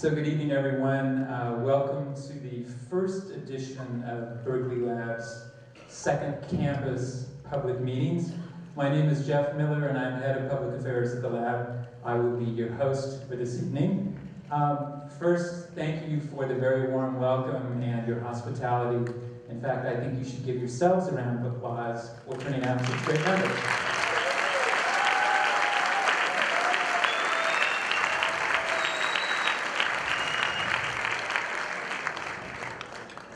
So good evening, everyone. Welcome to the first edition of Berkeley Lab's second campus public meetings. My name is Jeff Miller, and I'm head of public affairs at the lab. I will be your host for this evening. First, thank you for the very warm welcome and your hospitality. In fact, I think you should give yourselves a round of applause for turning out such great numbers.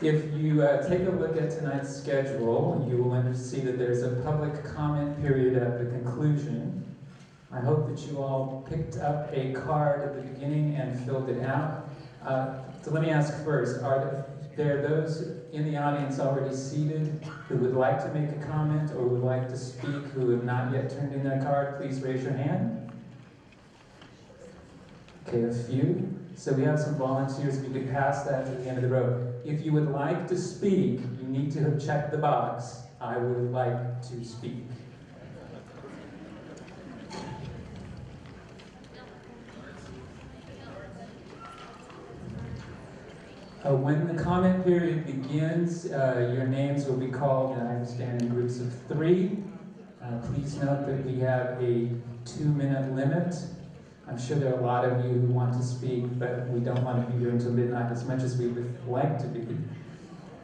If you take a look at tonight's schedule, you will see that there's a public comment period at the conclusion. I hope that you all picked up a card at the beginning and filled it out. So let me ask first, are there those in the audience already seated who would like to make a comment or would like to speak who have not yet turned in their card? Please raise your hand. Okay, a few. So we have some volunteers. We could pass that to the end of the row. If you would like to speak, you need to have checked the box. I would like to speak. When the comment period begins, your names will be called, and I understand, in groups of 3. Please note that we have a 2-minute limit. I'm sure there are a lot of you who want to speak, but we don't want to be here until midnight as much as we would like to be.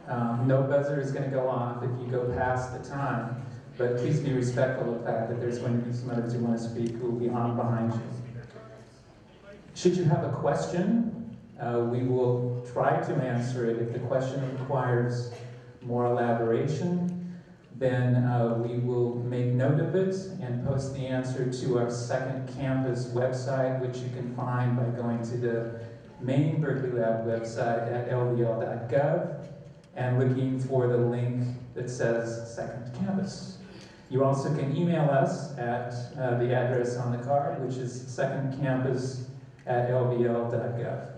No buzzer is going to go off if you go past the time, but please be respectful of the fact that there's going to be some others who want to speak who will be on behind you. Should you have a question, we will try to answer it. If the question requires more elaboration, then we will make note of it and post the answer to our second campus website, which you can find by going to the main Berkeley Lab website at LBNL.gov and looking for the link that says second campus. You also can email us at the address on the card, which is secondcampus@lbl.gov.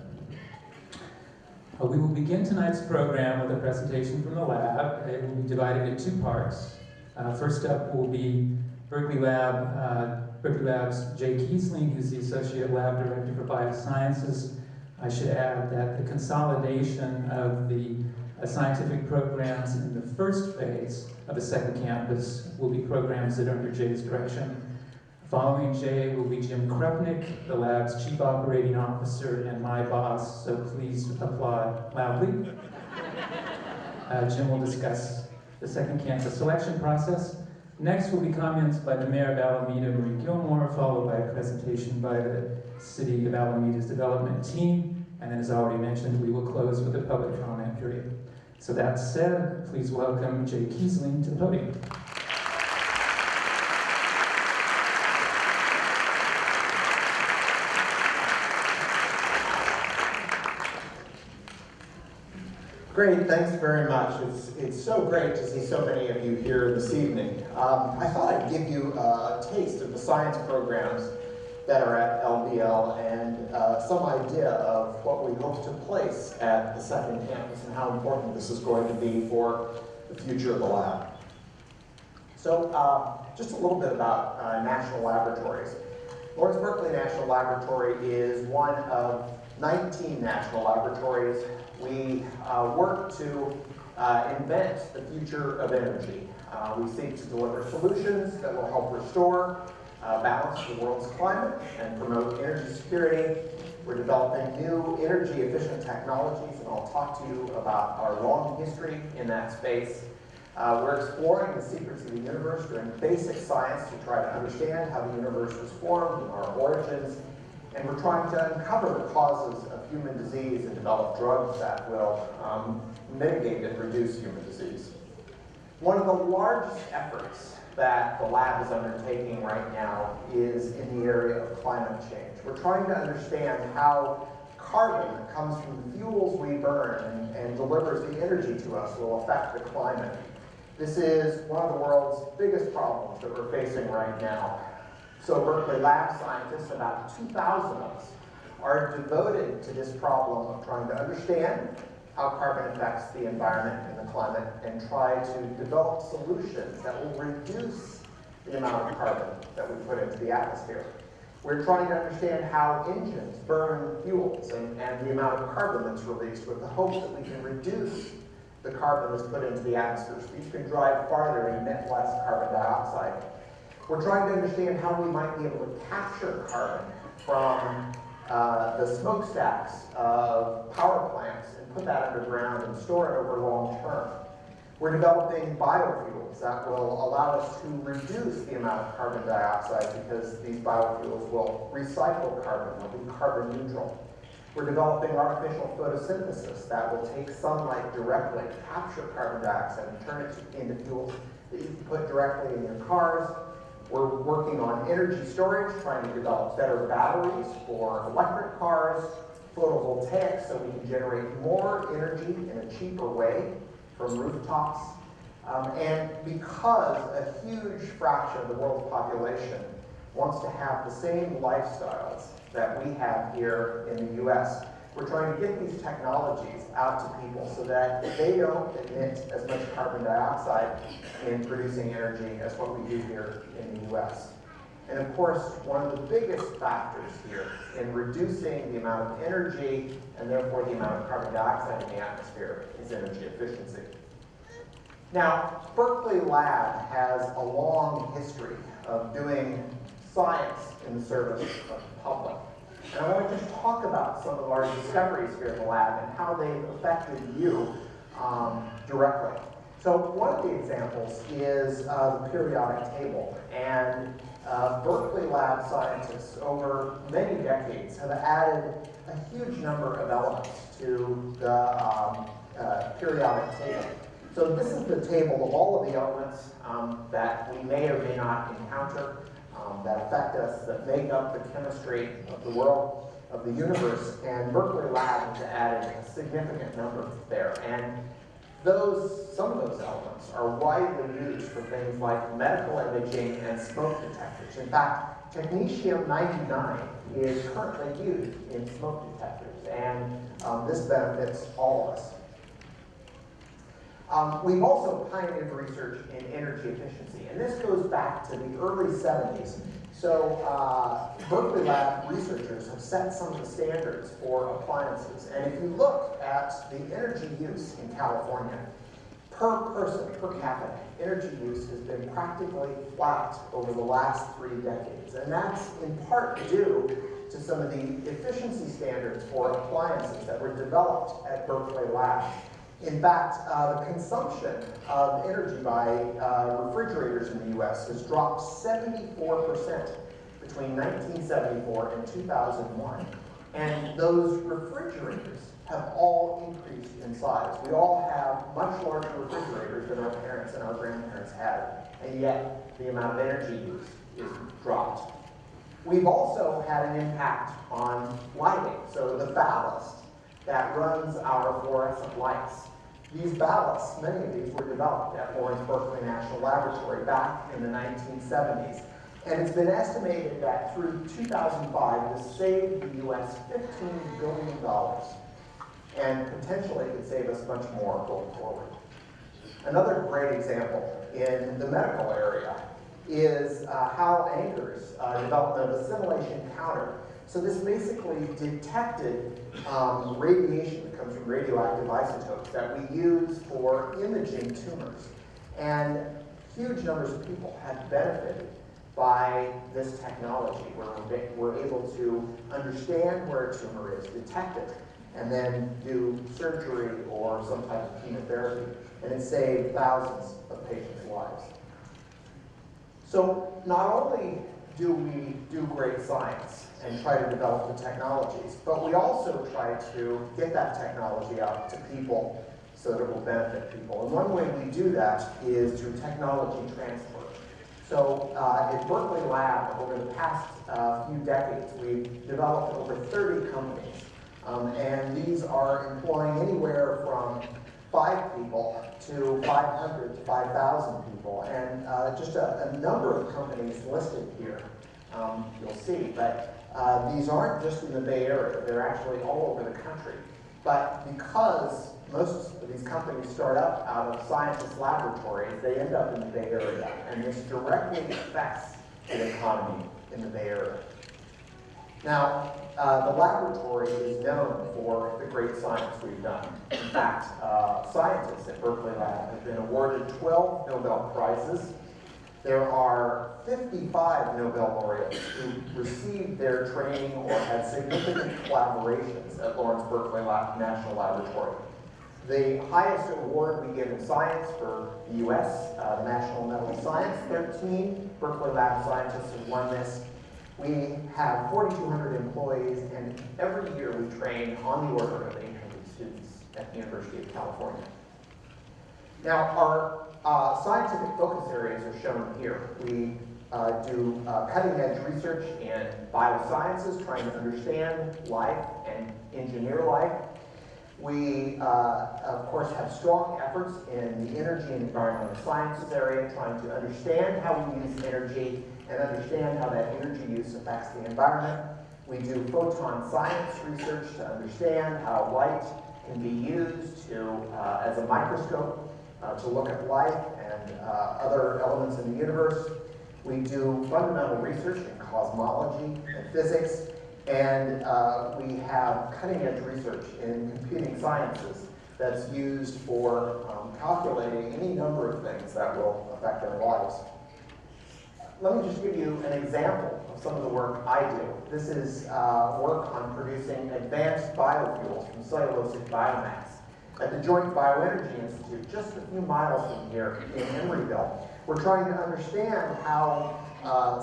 We will begin tonight's program with a presentation from the lab. It will be divided into 2 parts. First up will be Berkeley Lab's Jay Keasling, who's the Associate Lab Director for Biosciences. I should add that the consolidation of the scientific programs in the first phase of the second campus will be programs that are under Jay's direction. Following Jay will be Jim Krupnick, the lab's Chief Operating Officer and my boss, so please applaud loudly. Jim will discuss the second campus selection process. Next will be comments by the Mayor of Alameda, Marie Gilmore, followed by a presentation by the City of Alameda's development team, and then, as already mentioned, we will close with a public comment period. So that said, please welcome Jay Keasling to the podium. Great, thanks very much. It's so great to see so many of you here this evening. I thought I'd give you a taste of the science programs that are at LBL and some idea of what we hope to place at the second campus and how important this is going to be for the future of the lab. So just a little bit about national laboratories. Lawrence Berkeley National Laboratory is one of 19 national laboratories. We work to invent the future of energy. We seek to deliver solutions that will help restore, balance the world's climate, and promote energy security. We're developing new energy-efficient technologies, and I'll talk to you about our long history in that space. We're exploring the secrets of the universe, doing basic science to try to understand how the universe was formed and our origins. And we're trying to uncover the causes of human disease and develop drugs that will mitigate and reduce human disease. One of the largest efforts that the lab is undertaking right now is in the area of climate change. We're trying to understand how carbon that comes from the fuels we burn and delivers the energy to us will affect the climate. This is one of the world's biggest problems that we're facing right now. So Berkeley Lab scientists, about 2,000 of us, are devoted to this problem of trying to understand how carbon affects the environment and the climate and try to develop solutions that will reduce the amount of carbon that we put into the atmosphere. We're trying to understand how engines burn fuels and the amount of carbon that's released, with the hope that we can reduce the carbon that's put into the atmosphere so you can drive farther and emit less carbon dioxide. We're trying to understand how we might be able to capture carbon from the smokestacks of power plants and put that underground and store it over long term. We're developing biofuels that will allow us to reduce the amount of carbon dioxide because these biofuels will recycle carbon, they'll be carbon neutral. We're developing artificial photosynthesis that will take sunlight directly, capture carbon dioxide, and turn it into fuels that you can put directly in your cars. We're working on energy storage, trying to develop better batteries for electric cars, photovoltaics, so we can generate more energy in a cheaper way from rooftops. And because a huge fraction of the world's population wants to have the same lifestyles that we have here in the US, we're trying to get these technologies out to people so that they don't emit as much carbon dioxide in producing energy as what we do here in the US. And of course, one of the biggest factors here in reducing the amount of energy and therefore the amount of carbon dioxide in the atmosphere is energy efficiency. Now, Berkeley Lab has a long history of doing science in the service of the public. And I want to just talk about some of our discoveries here in the lab and how they've affected you directly. So one of the examples is the periodic table. And Berkeley Lab scientists over many decades have added a huge number of elements to the periodic table. So this is the table of all of the elements that we may or may not encounter, that affect us, that make up the chemistry of the world, of the universe, and Berkeley Lab has added a significant number there. And some of those elements are widely used for things like medical imaging and smoke detectors. In fact, technetium-99 is currently used in smoke detectors, and this benefits all of us. We've also pioneered research in energy efficiency, and this goes back to the early 70s. So Berkeley Lab researchers have set some of the standards for appliances. And if you look at the energy use in California, per person, per capita, energy use has been practically flat over the last 3 decades. And that's in part due to some of the efficiency standards for appliances that were developed at Berkeley Lab. In fact, the consumption of energy by refrigerators in the US has dropped 74% between 1974 and 2001. And those refrigerators have all increased in size. We all have much larger refrigerators than our parents and our grandparents had, and yet the amount of energy used is dropped. We've also had an impact on lighting. So the ballast that runs our fluorescent lights. These ballasts, many of these were developed at Lawrence Berkeley National Laboratory back in the 1970s. And it's been estimated that through 2005, this saved the US $15 billion. And potentially could save us much more going forward. Another great example in the medical area is how Anger's development of a scintillation counter. So this basically detected radiation that comes from radioactive isotopes that we use for imaging tumors. And huge numbers of people have benefited by this technology, where we're able to understand where a tumor is, detect it, and then do surgery or some type of chemotherapy. And it saved thousands of patients' lives. So not only do we do great science and try to develop the technologies, but we also try to get that technology out to people so that it will benefit people. And one way we do that is through technology transfer. So at Berkeley Lab, over the past few decades, we've developed over 30 companies. And these are employing anywhere from 5 people to 500 to 5,000 people. And just a number of companies listed here, you'll see. But these aren't just in the Bay Area, they're actually all over the country. But because most of these companies start up out of scientists' laboratories, they end up in the Bay Area. And this directly affects the economy in the Bay Area. Now, the laboratory is known for the great science we've done. In fact, scientists at Berkeley Lab have been awarded 12 Nobel Prizes. There are 55 Nobel laureates who received their training or had significant collaborations at Lawrence Berkeley National Laboratory. The highest award we give in science for the U.S., the National Medal of Science, 13 Berkeley Lab scientists have won this. We have 4,200 employees, and every year we train on the order of 800 students at the University of California. Now, our scientific focus areas are shown here. We do cutting-edge research in biosciences, trying to understand life and engineer life. We, of course, have strong efforts in the energy and environmental sciences area, trying to understand how we use energy and understand how that energy use affects the environment. We do photon science research to understand how light can be used as a microscope to look at life and other elements in the universe. We do fundamental research in cosmology and physics, and we have cutting-edge research in computing sciences that's used for calculating any number of things that will affect our lives. Let me just give you an example of some of the work I do. This is work on producing advanced biofuels from cellulosic biomass at the Joint Bioenergy Institute, just a few miles from here in Emeryville. We're trying to understand how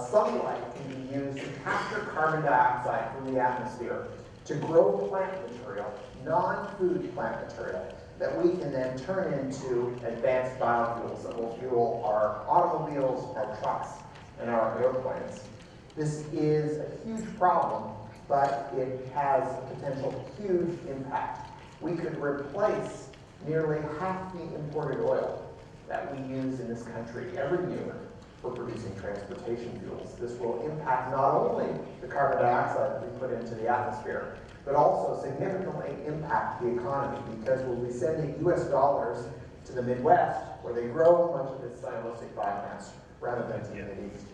sunlight can be used to capture carbon dioxide from the atmosphere to grow plant material, non-food plant material, that we can then turn into advanced biofuels that will fuel our automobiles, our trucks, and our airplanes. This is a huge problem, but it has a potential huge impact. We could replace nearly half the imported oil that we use in this country every year for producing transportation fuels. This will impact not only the carbon dioxide that we put into the atmosphere, but also significantly impact the economy, because we'll be sending US dollars to the Midwest, where they grow much of this cellulosic biomass, rather than to the Mideast.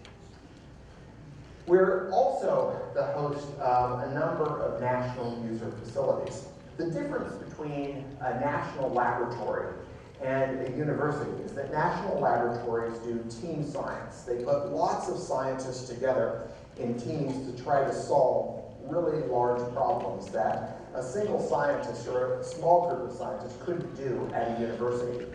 We're also the host of a number of national user facilities. The difference between a national laboratory and a university is that national laboratories do team science. They put lots of scientists together in teams to try to solve really large problems that a single scientist or a small group of scientists couldn't do at a university.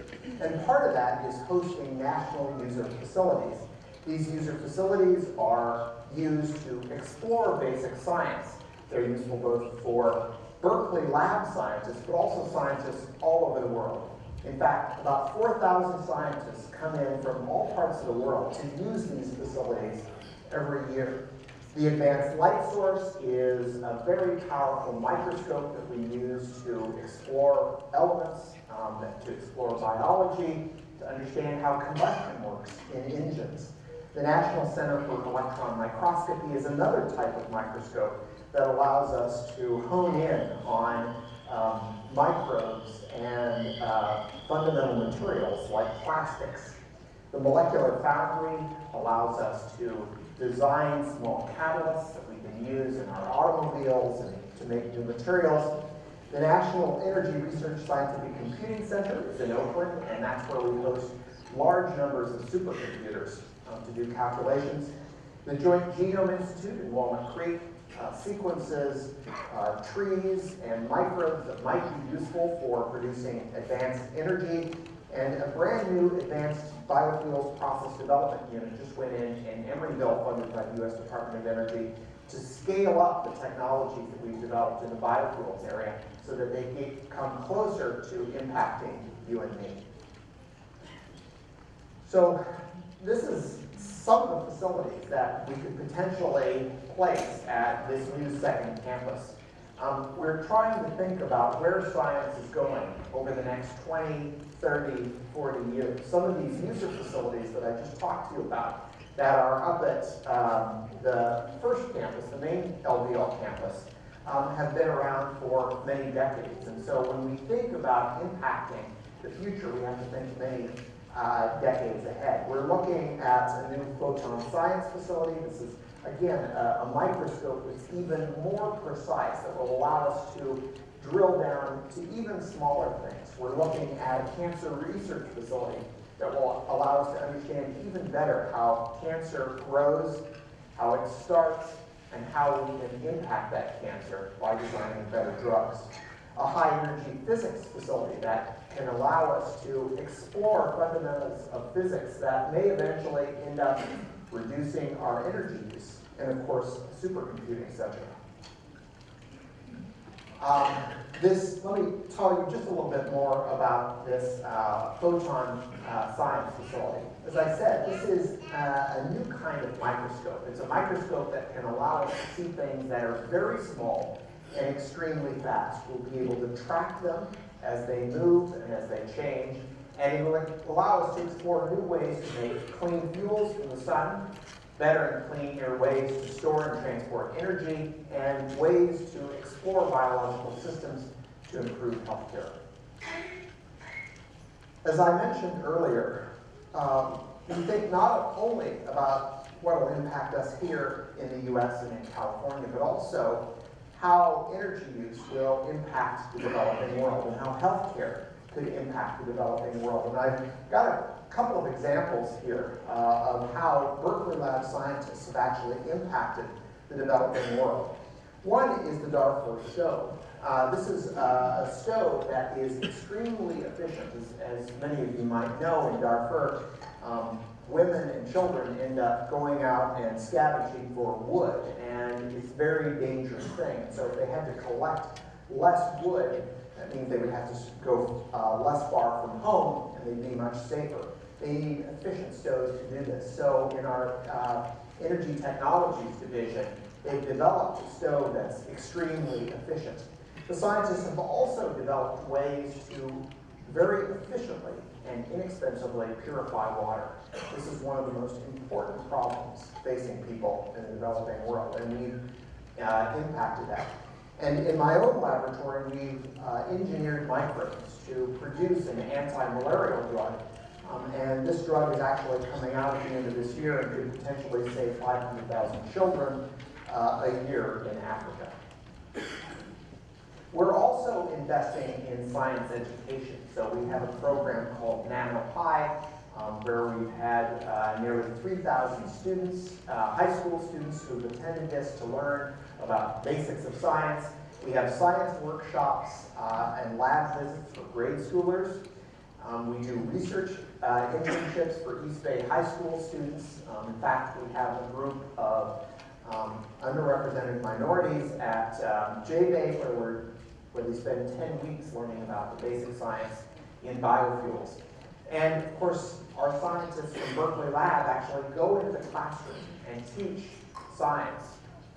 And part of that is hosting national user facilities. These user facilities are used to explore basic science. They're useful both for Berkeley Lab scientists, but also scientists all over the world. In fact, about 4,000 scientists come in from all parts of the world to use these facilities every year. The Advanced Light Source is a very powerful microscope that we use to explore elements, to explore biology, to understand how combustion works in engines. The National Center for Electron Microscopy is another type of microscope that allows us to hone in on microbes and fundamental materials like plastics. The Molecular Foundry allows us to design small catalysts that we can use in our automobiles and to make new materials. The National Energy Research Scientific Computing Center is in Oakland, and that's where we host large numbers of supercomputers to do calculations. The Joint Genome Institute in Walnut Creek sequences trees and microbes that might be useful for producing advanced energy. And a brand new advanced biofuels process development unit just went in Emeryville, funded by the US Department of Energy, to scale up the technologies that we've developed in the biofuels area so that they come closer to impacting you and me. So this is some of the facilities that we could potentially place at this new second campus. We're trying to think about where science is going over the next 20, 30, 40 years. Some of these user facilities that I just talked to you about that are up at the first campus, the main LBL campus, have been around for many decades. And so when we think about impacting the future, we have to think many decades ahead. We're looking at a new photon science facility. This is again, a microscope that's even more precise, that will allow us to drill down to even smaller things. We're looking at a cancer research facility that will allow us to understand even better how cancer grows, how it starts, and how we can impact that cancer by designing better drugs. A high-energy physics facility that can allow us to explore fundamentals of physics that may eventually end up reducing our energy use, and of course, supercomputing center. Let me tell you just a little bit more about this photon science facility. As I said, this is a new kind of microscope. It's a microscope that can allow us to see things that are very small and extremely fast. We'll be able to track them as they move and as they change, and it will allow us to explore new ways to make clean fuels from the sun, better and cleaner ways to store and transport energy, and ways to explore biological systems to improve healthcare. As I mentioned earlier, we think not only about what will impact us here in the US and in California, but also how energy use will impact the developing world and how healthcare could impact the developing world. And I've got a couple of examples here of how Berkeley Lab scientists have actually impacted the developing world. One is the Darfur stove. This is a stove that is extremely efficient. As many of you might know, in Darfur, women and children end up going out and scavenging for wood, and it's a very dangerous thing. So if they had to collect less wood, that means they would have to go less far from home, and they'd be much safer. They need efficient stoves to do this. So in our Energy Technologies division, they've developed a stove that's extremely efficient. The scientists have also developed ways to very efficiently and inexpensively purify water. This is one of the most important problems facing people in the developing world, and we've impacted that. And in my own laboratory, we've engineered microbes to produce an anti-malarial drug. And this drug is actually coming out at the end of this year and could potentially save 500,000 children a year in Africa. We're also investing in science education. So we have a program called NanoPi, where we've had nearly 3,000 students, high school students who've attended this to learn about basics of science. We have science workshops and lab visits for grade schoolers. We do research internships for East Bay High School students. In fact, we have a group of underrepresented minorities at JBEI where they spend 10 weeks learning about the basic science in biofuels. And of course, our scientists from Berkeley Lab actually go into the classroom and teach science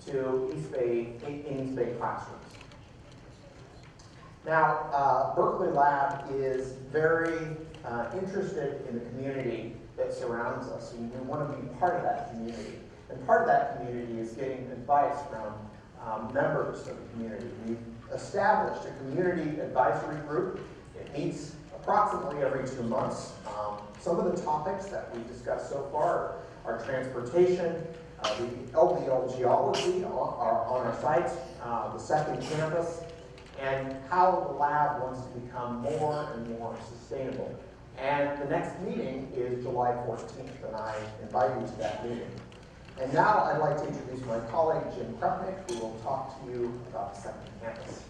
to East Bay classrooms. Now, Berkeley Lab is very interested in the community that surrounds us, and we want to be part of that community. And part of that community is getting advice from members of the community. We've established a community advisory group. It meets approximately every 2 months. Some of the topics that we've discussed so far are transportation, the LBNL geology on our site, the second campus, and how the lab wants to become more and more sustainable. And the next meeting is July 14th, and I invite you to that meeting. And now I'd like to introduce my colleague, Jim Krupnick, who will talk to you about the second campus.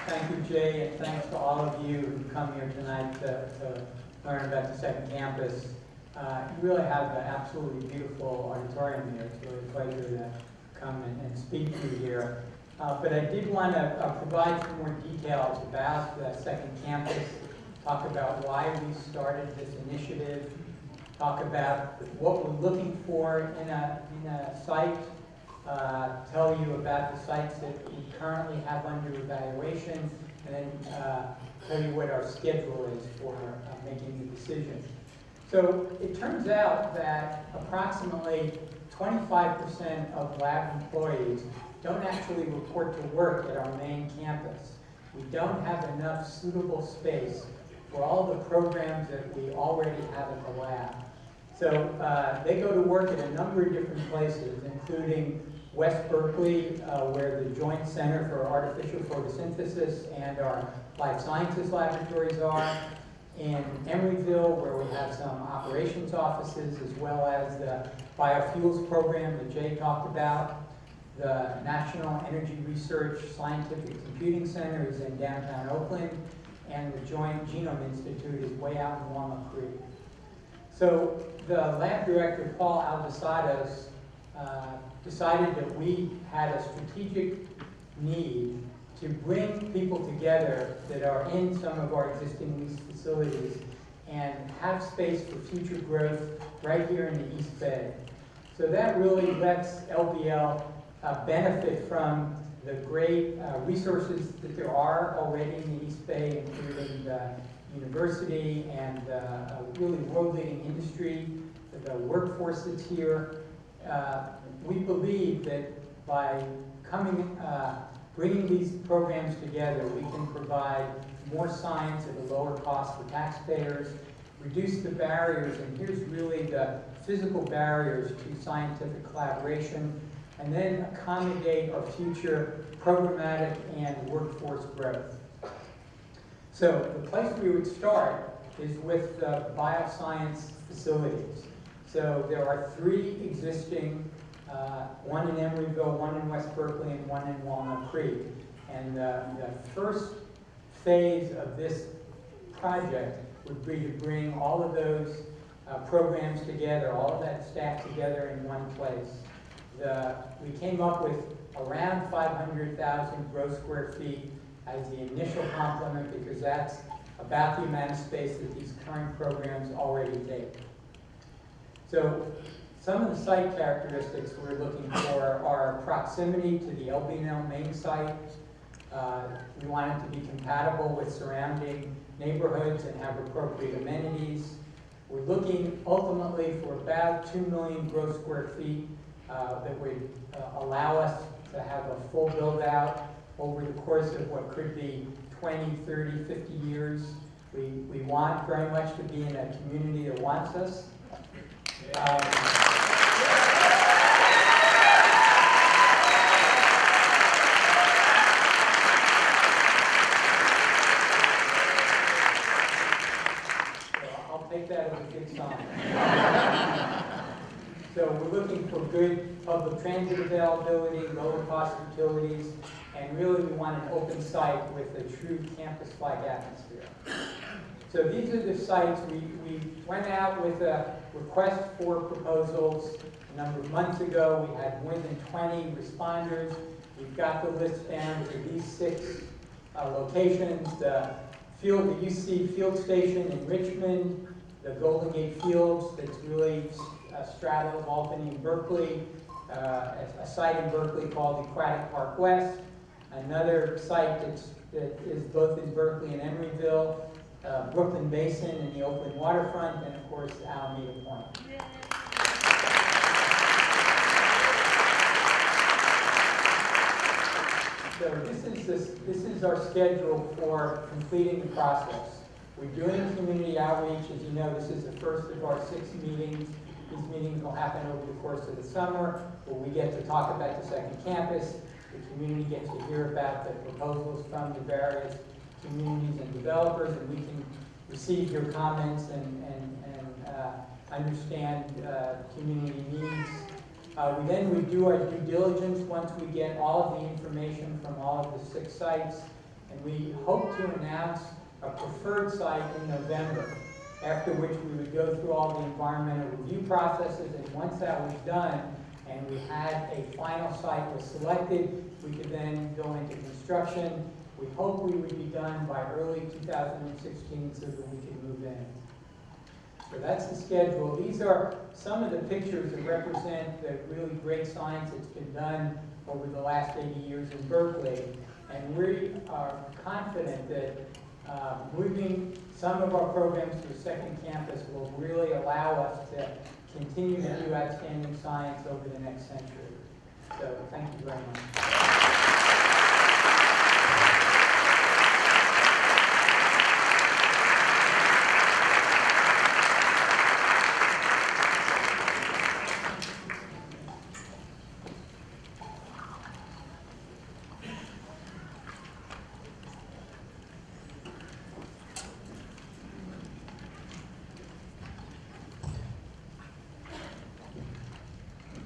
Thank you, Jay, and thanks to all of you who come here tonight to learn about the second campus. You really have an absolutely beautiful auditorium here. It's really a pleasure to come and speak to you here. But I did want to provide some more details about the second campus, talk about why we started this initiative, talk about what we're looking for in a site, tell you about the sites that we currently have under evaluation, and then tell you what our schedule is for making the decision. So it turns out that approximately 25% of lab employees don't actually report to work at our main campus. we don't have enough suitable space for all the programs that we already have at the lab. So they go to work at a number of different places, including West Berkeley, where the Joint Center for Artificial Photosynthesis and our Life Sciences laboratories are, in Emeryville, where we have some operations offices, as well as the biofuels program that Jay talked about. The National Energy Research Scientific Computing Center is in downtown Oakland, and the Joint Genome Institute is way out in Walnut Creek. So the lab director, Paul Alvasados, decided that we had a strategic need to bring people together that are in some of our existing leased facilities and have space for future growth right here in the East Bay. So that really lets LBL benefit from the great resources that there are already in the East Bay, including the university and a really world-leading industry, the workforce that's here. We believe that by bringing these programs together, we can provide more science at a lower cost for taxpayers, reduce the barriers, and here's really the physical barriers to scientific collaboration, and then accommodate our future programmatic and workforce growth. So the place we would start is with the bioscience facilities. So there are 3 existing, one in Emeryville, one in West Berkeley, and one in Walnut Creek. And the first phase of this project would be to bring all of those programs together, all of that staff together in one place. We came up with around 500,000 gross square feet as the initial complement, because that's about the amount of space that these current programs already take. So some of the site characteristics we're looking for are proximity to the LBNL main site. We want it to be compatible with surrounding neighborhoods and have appropriate amenities. We're looking ultimately for about 2 million gross square feet that would allow us to have a full build out over the course of what could be 20, 30, 50 years. We want very much to be in a community that wants us. I'll take that as a good sign. So we're looking for good public transit availability, lower cost utilities, and really we want an open site with a true campus-like atmosphere. So these are the sites. We went out with a request for proposals a number of months ago. We had more than 20 responders. We've got the list down to these 6 locations. The UC Field Station in Richmond, the Golden Gate Fields that's really straddles Albany and Berkeley, a site in Berkeley called Aquatic Park West, another site that is both in Berkeley and Emeryville, Brooklyn Basin and the Oakland waterfront, and of course Alameda Point. So this is our schedule for completing the process. We're doing community outreach. As you know, this is the first of our 6 meetings. These meetings will happen over the course of the summer, where we get to talk about the second campus. The community gets to hear about the proposals from the various communities and developers, and we can receive your comments and understand community needs. We then would do our due diligence once we get all of the information from all of the 6 sites, and we hope to announce a preferred site in November, after which we would go through all the environmental review processes, and once that was done and we had a final site was selected, we could then go into construction. We hope we would be done by early 2016 so that we can move in. So that's the schedule. These are some of the pictures that represent the really great science that's been done over the last 80 years in Berkeley. And we are confident that moving some of our programs to a second campus will really allow us to continue to do outstanding science over the next century. So thank you very much.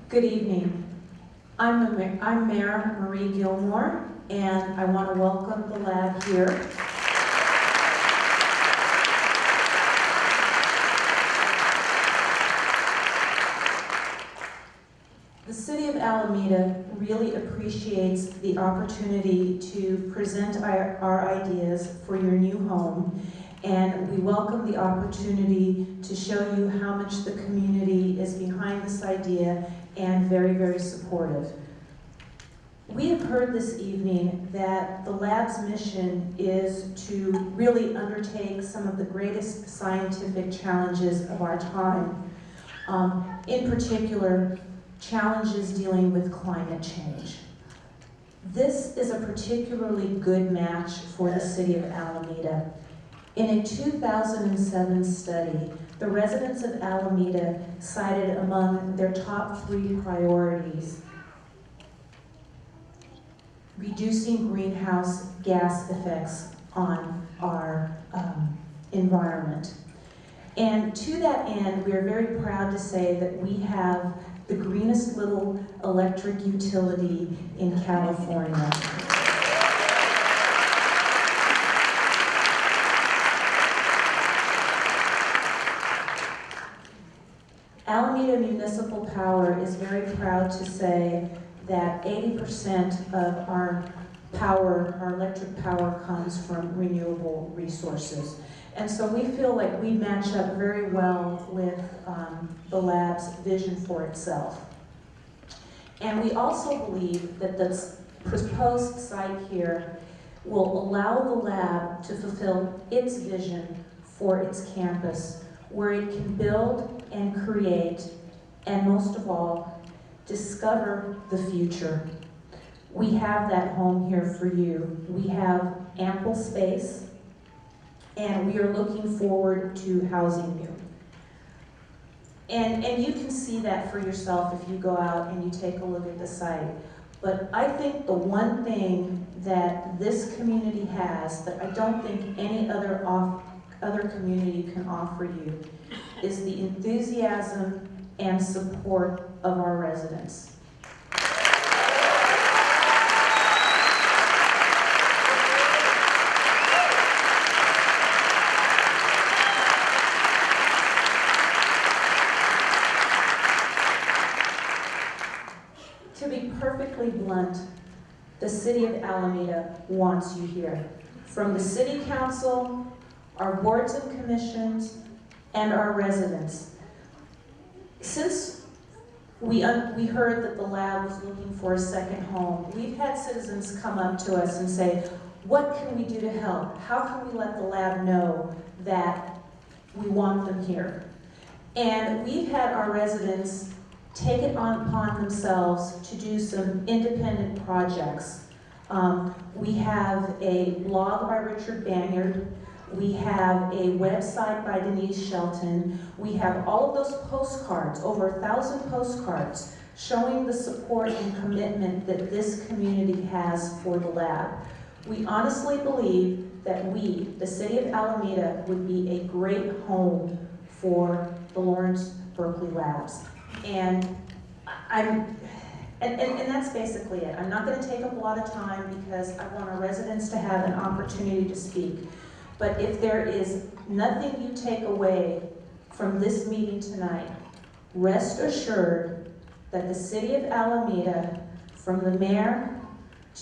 Good evening. I'm Mayor Marie Gilmore, and I want to welcome the lab here. The City of Alameda really appreciates the opportunity to present our ideas for your new home, and we welcome the opportunity to show you how much the community is behind this idea and very, very supportive. We have heard this evening that the lab's mission is to really undertake some of the greatest scientific challenges of our time. In particular, challenges dealing with climate change. This is a particularly good match for the City of Alameda. In a 2007 study, the residents of Alameda cited among their top 3 priorities reducing greenhouse gas effects on our environment. And to that end, we are very proud to say that we have the greenest little electric utility in California. Alameda Municipal Power is very proud to say that 80% of our power, our electric power, comes from renewable resources. And so we feel like we match up very well with the lab's vision for itself. And we also believe that the proposed site here will allow the lab to fulfill its vision for its campus, where it can build and create, and most of all, discover the future. We have that home here for you. We have ample space, and we are looking forward to housing you. And you can see that for yourself if you go out and you take a look at the site. But I think the one thing that this community has that I don't think any other community can offer you is the enthusiasm and support of our residents. To be perfectly blunt, the City of Alameda wants you here. From the City Council, our boards and commissions, and our residents. Since we heard that the lab was looking for a second home, we've had citizens come up to us and say, what can we do to help? How can we let the lab know that we want them here? And we've had our residents take it upon themselves to do some independent projects. We have a blog by Richard Banyard. We have a website by Denise Shelton. We have all of those postcards, over 1,000 postcards, showing the support and commitment that this community has for the lab. We honestly believe that we, the City of Alameda, would be a great home for the Lawrence Berkeley Labs. And that's basically it. I'm not going to take up a lot of time because I want our residents to have an opportunity to speak. But if there is nothing you take away from this meeting tonight, rest assured that the City of Alameda, from the mayor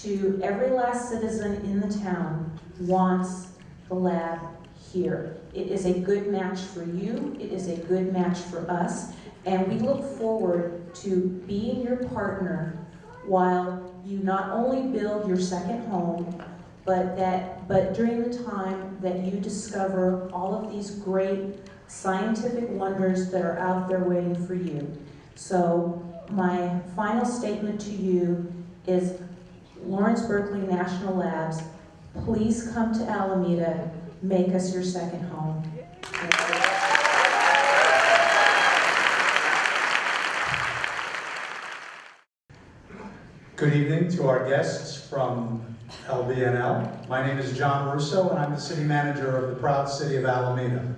to every last citizen in the town, wants the lab here. It is a good match for you, it is a good match for us, and we look forward to being your partner while you not only build your second home, but during the time that you discover all of these great scientific wonders that are out there waiting for you. So my final statement to you is, Lawrence Berkeley National Labs, please come to Alameda, make us your second home. Thank you. Good evening to our guests from LBNL. My name is John Russo, and I'm the city manager of the proud city of Alameda.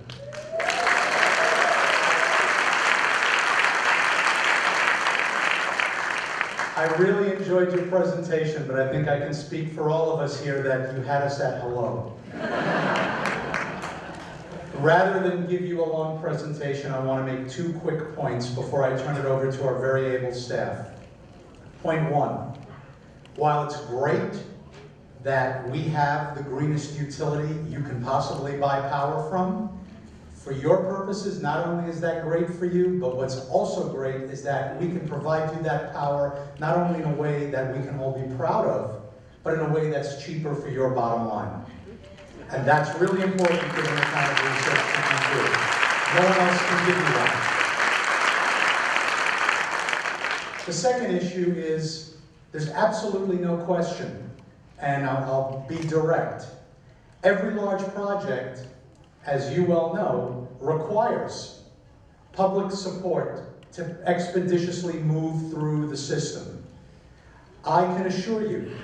I really enjoyed your presentation, but I think I can speak for all of us here that you had us at hello. Rather than give you a long presentation, I want to make 2 quick points before I turn it over to our very able staff. Point 1, while it's great that we have the greenest utility you can possibly buy power from, for your purposes, not only is that great for you, but what's also great is that we can provide you that power not only in a way that we can all be proud of, but in a way that's cheaper for your bottom line. And that's really important given the kind of research that you do. No one else can give you that. The second issue is there's absolutely no question, and I'll be direct. Every large project, as you well know, requires public support to expeditiously move through the system. I can assure you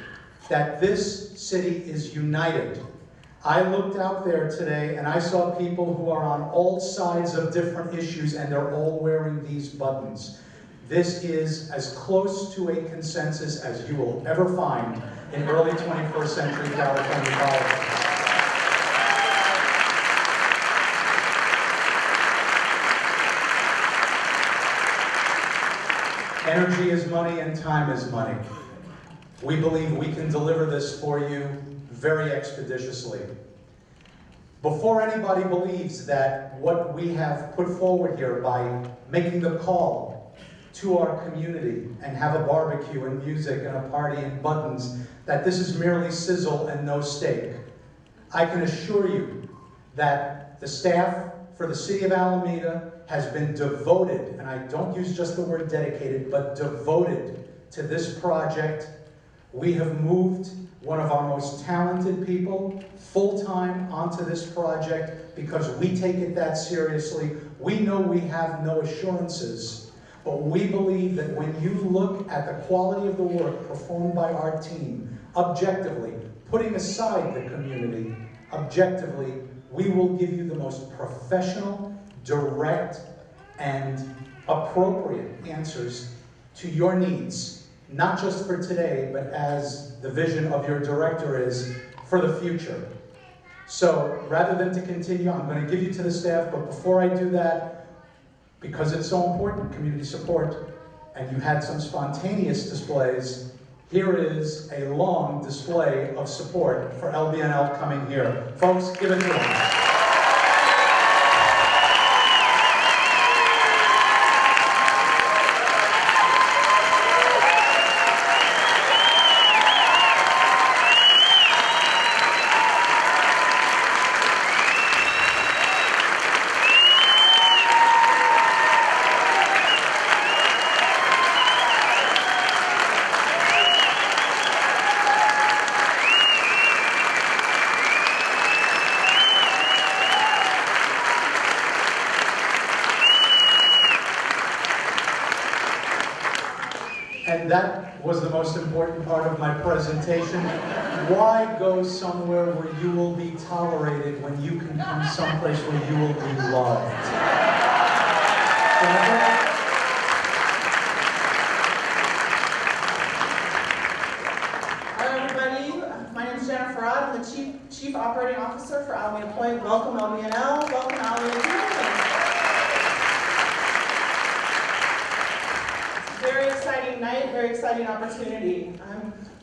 that this city is united. I looked out there today and I saw people who are on all sides of different issues and they're all wearing these buttons. This is as close to a consensus as you will ever find in early 21st century California politics. Energy is money and time is money. We believe we can deliver this for you very expeditiously. Before anybody believes that what we have put forward here by making the call to our community and have a barbecue and music and a party and buttons, that this is merely sizzle and no steak, I can assure you that the staff for the City of Alameda has been devoted, and I don't use just the word dedicated, but devoted to this project. We have moved one of our most talented people full-time onto this project because we take it that seriously. We know we have no assurances, but we believe that when you look at the quality of the work performed by our team, objectively, putting aside the community, objectively, we will give you the most professional, direct, and appropriate answers to your needs, not just for today, but as the vision of your director is for the future. So rather than to continue, I'm going to give you to the staff, but before I do that, because it's so important, community support, and you had some spontaneous displays, here is a long display of support for LBNL coming here. Folks, give it to them. And that was the most important part of my presentation. Why go somewhere where you will be tolerated when you can come someplace where you will be loved? Hello everybody, my name is Jennifer Ott. I'm the Chief Operating Officer for Alameda Point. Welcome LBNL, welcome Alameda Point. Very exciting night, very exciting opportunity.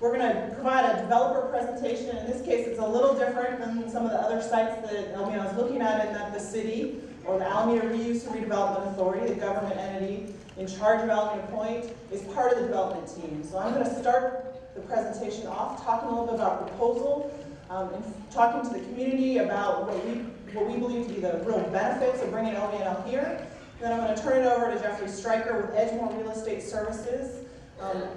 We're going to provide a developer presentation. In this case, it's a little different than some of the other sites that LBNL is looking at, in that the city, or the Alameda Reuse and Redevelopment Authority, the government entity in charge of Alameda Point, is part of the development team. So I'm going to start the presentation off talking a little bit about proposal, and talking to the community about what we believe to be the real benefits of bringing LBNL here. Then I'm going to turn it over to Jeffrey Stryker with Edgemore Real Estate Services,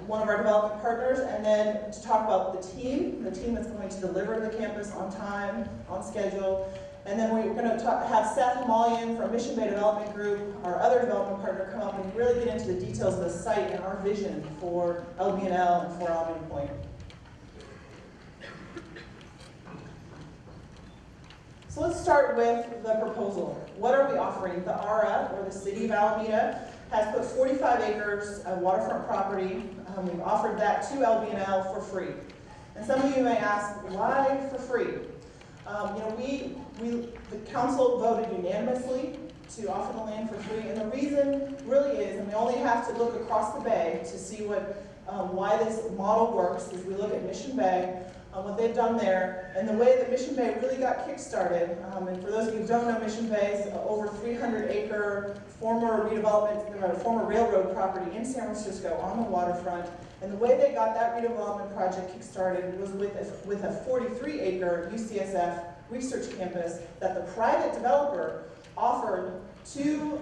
one of our development partners, and then to talk about the team that's going to deliver the campus on time, on schedule. And then we're going to have Seth Mullian from Mission Bay Development Group, our other development partner, come up and really get into the details of the site and our vision for LBNL and for Alameda Point. So let's start with the proposal. What are we offering? The ARA, or the City of Alameda has put 45 acres of waterfront property. We've offered that to LBNL for free. And some of you may ask, why for free? The council voted unanimously to offer the land for free, and the reason really is, and we only have to look across the bay to see why this model works, is we look at Mission Bay, what they've done there, and the way that Mission Bay really got kick-started. And for those of you who don't know, Mission Bay is over 300-acre former railroad property in San Francisco on the waterfront. And the way they got that redevelopment project kick-started was with a 43-acre UCSF research campus that the private developer offered to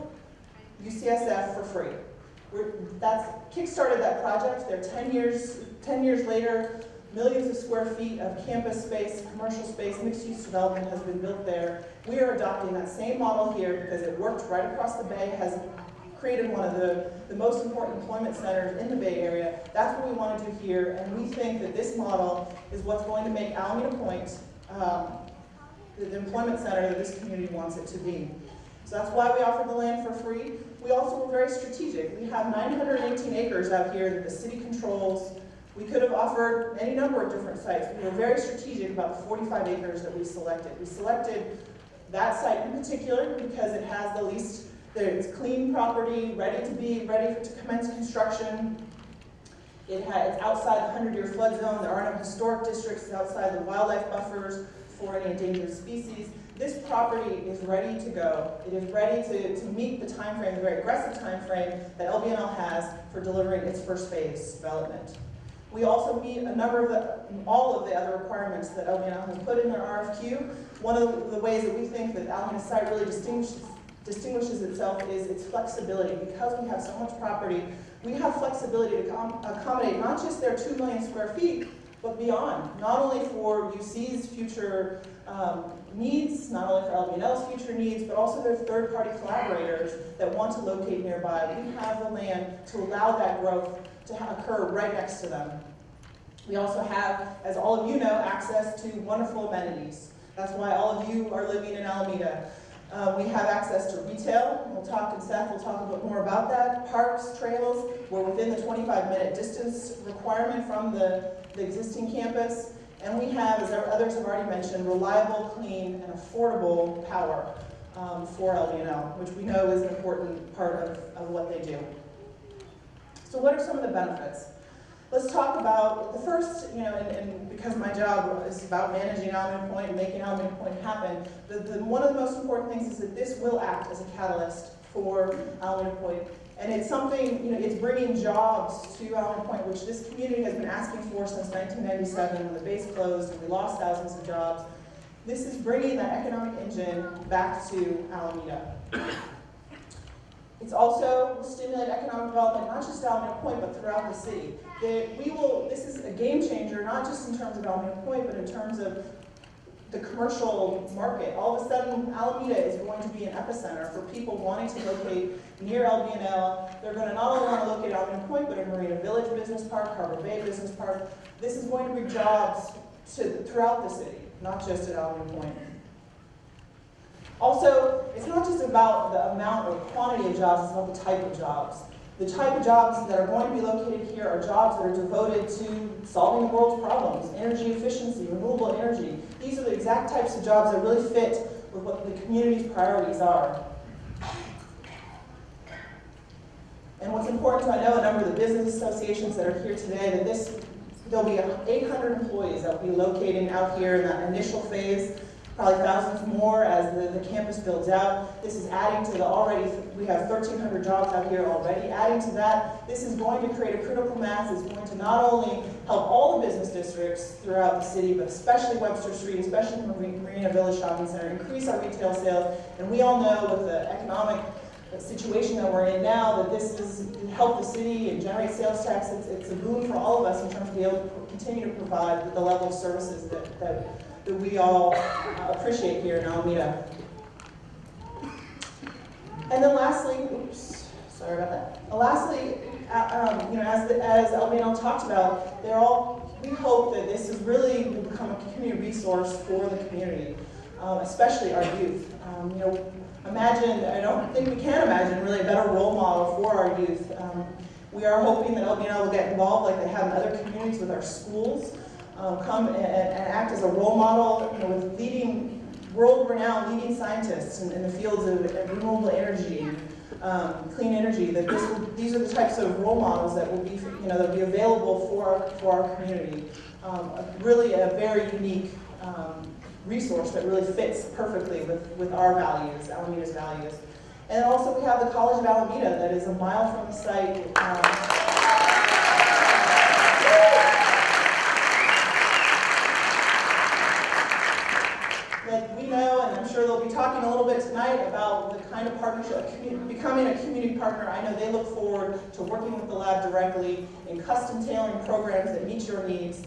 UCSF for free. That's kick-started that project. They're 10 years later. Millions of square feet of campus space, commercial space, mixed-use development has been built there. We are adopting that same model here because it worked right across the bay, has created one of the most important employment centers in the Bay Area. That's what we want to do here, and we think that this model is what's going to make Alameda Point the employment center that this community wants it to be. So that's why we offered the land for free. We also were very strategic. We have 918 acres out here that the city controls. We could have offered any number of different sites. We were very strategic about the 45 acres that we selected. We selected that site in particular because it has the least, it's clean property, ready to commence construction. It's outside the 100-year flood zone. There are no historic districts outside the wildlife buffers for any endangered species. This property is ready to go. It is ready to meet the time frame, the very aggressive time frame that LBNL has for delivering its first phase development. We also meet all of the other requirements that LBNL has put in their RFQ. One of the ways that we think that Alameda site really distinguishes itself is its flexibility. Because we have so much property, we have flexibility to accommodate not just their 2 million square feet, but beyond. Not only for UC's future needs, not only for LBNL's future needs, but also their third-party collaborators that want to locate nearby. We have the land to allow that growth to occur right next to them. We also have, as all of you know, access to wonderful amenities. That's why all of you are living in Alameda. We have access to retail. Seth will talk a bit more about that. Parks, trails, we're within the 25-minute distance requirement from the existing campus. And we have, as others have already mentioned, reliable, clean, and affordable power for LBNL, which we know is an important part of what they do. So what are some of the benefits? Let's talk about the first, and because my job is about managing Alameda Point and making Alameda Point happen, one of the most important things is that this will act as a catalyst for Alameda Point. And it's something, it's bringing jobs to Alameda Point, which this community has been asking for since 1997 when the base closed and we lost thousands of jobs. This is bringing that economic engine back to Alameda. It's also will stimulate economic development, not just Alameda Point, but throughout the city. This is a game changer, not just in terms of Alameda Point, but in terms of the commercial market. All of a sudden, Alameda is going to be an epicenter for people wanting to locate near LBNL. They're going to not only want to locate at Alameda Point, but in Marina Village Business Park, Harbor Bay Business Park. This is going to bring jobs throughout the city, not just at Alameda Point. Also, it's not just about the amount or quantity of jobs, it's about the type of jobs. The type of jobs that are going to be located here are jobs that are devoted to solving the world's problems, energy efficiency, renewable energy. These are the exact types of jobs that really fit with what the community's priorities are. And what's important to know, a number of the business associations that are here today, that there'll be 800 employees that will be locating out here in that initial phase. Probably thousands more as the campus builds out. This is adding to we have 1,300 jobs out here already. Adding to that, this is going to create a critical mass. It's going to not only help all the business districts throughout the city, but especially Webster Street, especially Marina Village Shopping Center, increase our retail sales. And we all know with the economic situation that we're in now, that this is help the city and generate sales tax. It's a boon for all of us in terms of being able to continue to provide the level of services that we all appreciate here in Alameda. And then lastly, sorry about that. Lastly, as LBNL talked about, we hope that this is really will become a community resource for the community, especially our youth. I don't think we can imagine really a better role model for our youth. We are hoping that LBNL will get involved like they have in other communities with our schools, come and act as a role model, with leading, world-renowned leading scientists in the fields of renewable energy, clean energy. That these are the types of role models that will be, that will be available for our community. Really a very unique resource that really fits perfectly with our values, Alameda's values. And also we have the College of Alameda that is a mile from the site. That we know, and I'm sure they'll be talking a little bit tonight about the kind of partnership, becoming a community partner. I know they look forward to working with the lab directly in custom tailoring programs that meet your needs.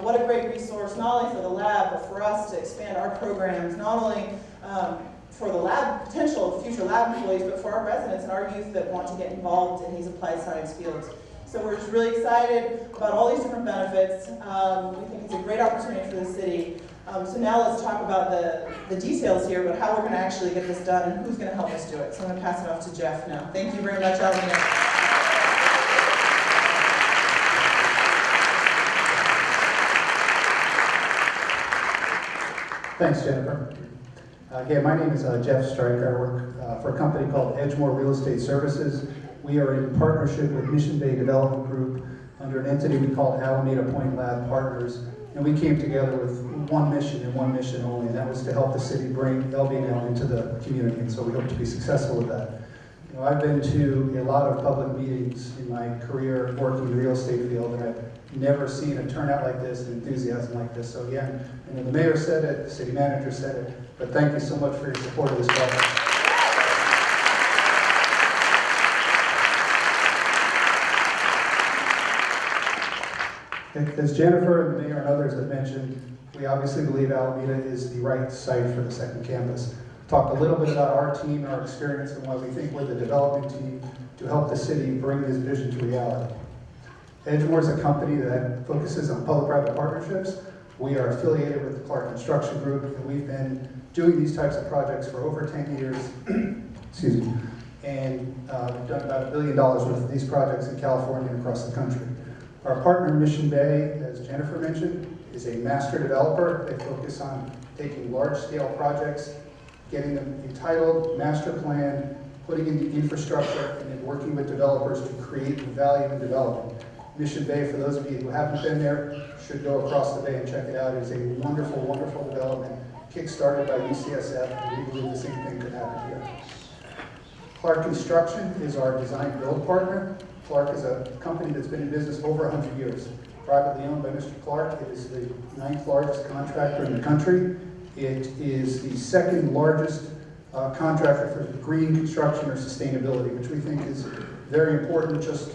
What a great resource, not only for the lab, but for us to expand our programs, not only for the lab, potential future lab employees, but for our residents and our youth that want to get involved in these applied science fields. So we're just really excited about all these different benefits. We think it's a great opportunity for the city. So now let's talk about the details here, about how we're going to actually get this done and who's going to help us do it. So I'm going to pass it off to Jeff now. Thank you very much, Alameda. Thanks, Jennifer. Again, my name is Jeff Stryker. I work for a company called Edgemore Real Estate Services. We are in partnership with Mission Bay Development Group under an entity we call Alameda Point Lab Partners. And we came together with one mission and one mission only, and that was to help the city bring LBNL into the community. And so we hope to be successful with that. I've been to a lot of public meetings in my career working in the real estate field, and I've never seen a turnout like this and enthusiasm like this. So again, the mayor said it, the city manager said it, but thank you so much for your support of this project. As Jennifer and the mayor and others have mentioned, we obviously believe Alameda is the right site for the second campus. Talked a little bit about our team and our experience and why we think we're the development team to help the city bring this vision to reality. Edgemore is a company that focuses on public-private partnerships. We are affiliated with the Clark Construction Group, and we've been doing these types of projects for over 10 years. Excuse me. And we've done about $1 billion worth of these projects in California and across the country. Our partner, Mission Bay, as Jennifer mentioned, is a master developer. They focus on taking large-scale projects, getting them entitled, master planned, putting in the infrastructure, and then working with developers to create value in development. Mission Bay, for those of you who haven't been there, should go across the bay and check it out. It is a wonderful, wonderful development, kick-started by UCSF, and we believe the same thing could happen here. Clark Construction is our design-build partner. Clark is a company that's been in business over 100 years. Privately owned by Mr. Clark, it is the 9th largest contractor in the country. It is the 2nd largest contractor for green construction or sustainability, which we think is very important just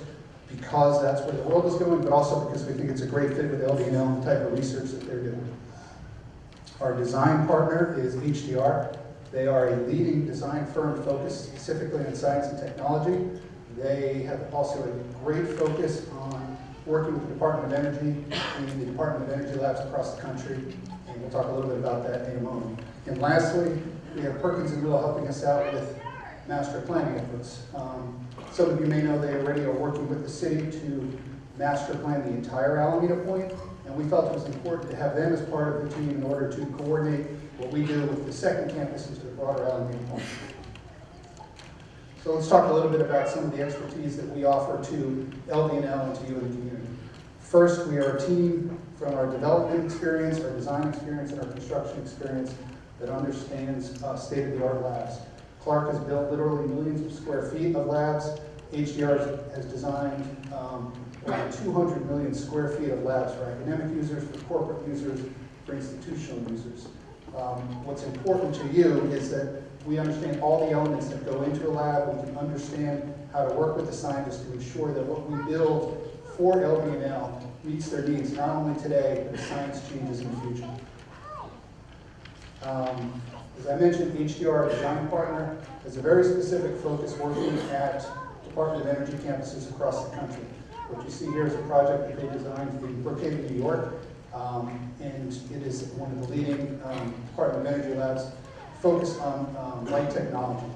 because that's where the world is going, but also because we think it's a great fit with LBNL and the type of research that they're doing. Our design partner is HDR. They are a leading design firm focused specifically on science and technology. They have also a great focus on working with the Department of Energy and the Department of Energy labs across the country. And we'll talk a little bit about that in a moment. And lastly, we have Perkins & Will helping us out with master planning efforts. Some of you may know they already are working with the city to master plan the entire Alameda Point, and we felt it was important to have them as part of the team in order to coordinate what we do with the second campus into the broader Alameda Point. So let's talk a little bit about some of the expertise that we offer to LBNL and to you in the community. First, we are a team from our development experience, our design experience, and our construction experience that understands state-of-the-art labs. Clark has built literally millions of square feet of labs. HDR has designed over 200 million square feet of labs for academic users, for corporate users, for institutional users. What's important to you is that we understand all the elements that go into a lab. We can understand how to work with the scientists to ensure that what we build for LBNL meets their needs, not only today, but as science changes in the future. As I mentioned, HDR, our design partner, has a very specific focus working at Department of Energy campuses across the country. What you see here is a project that they designed in Brookhaven, New York, and it is one of the leading Department of Energy labs focused on light technology.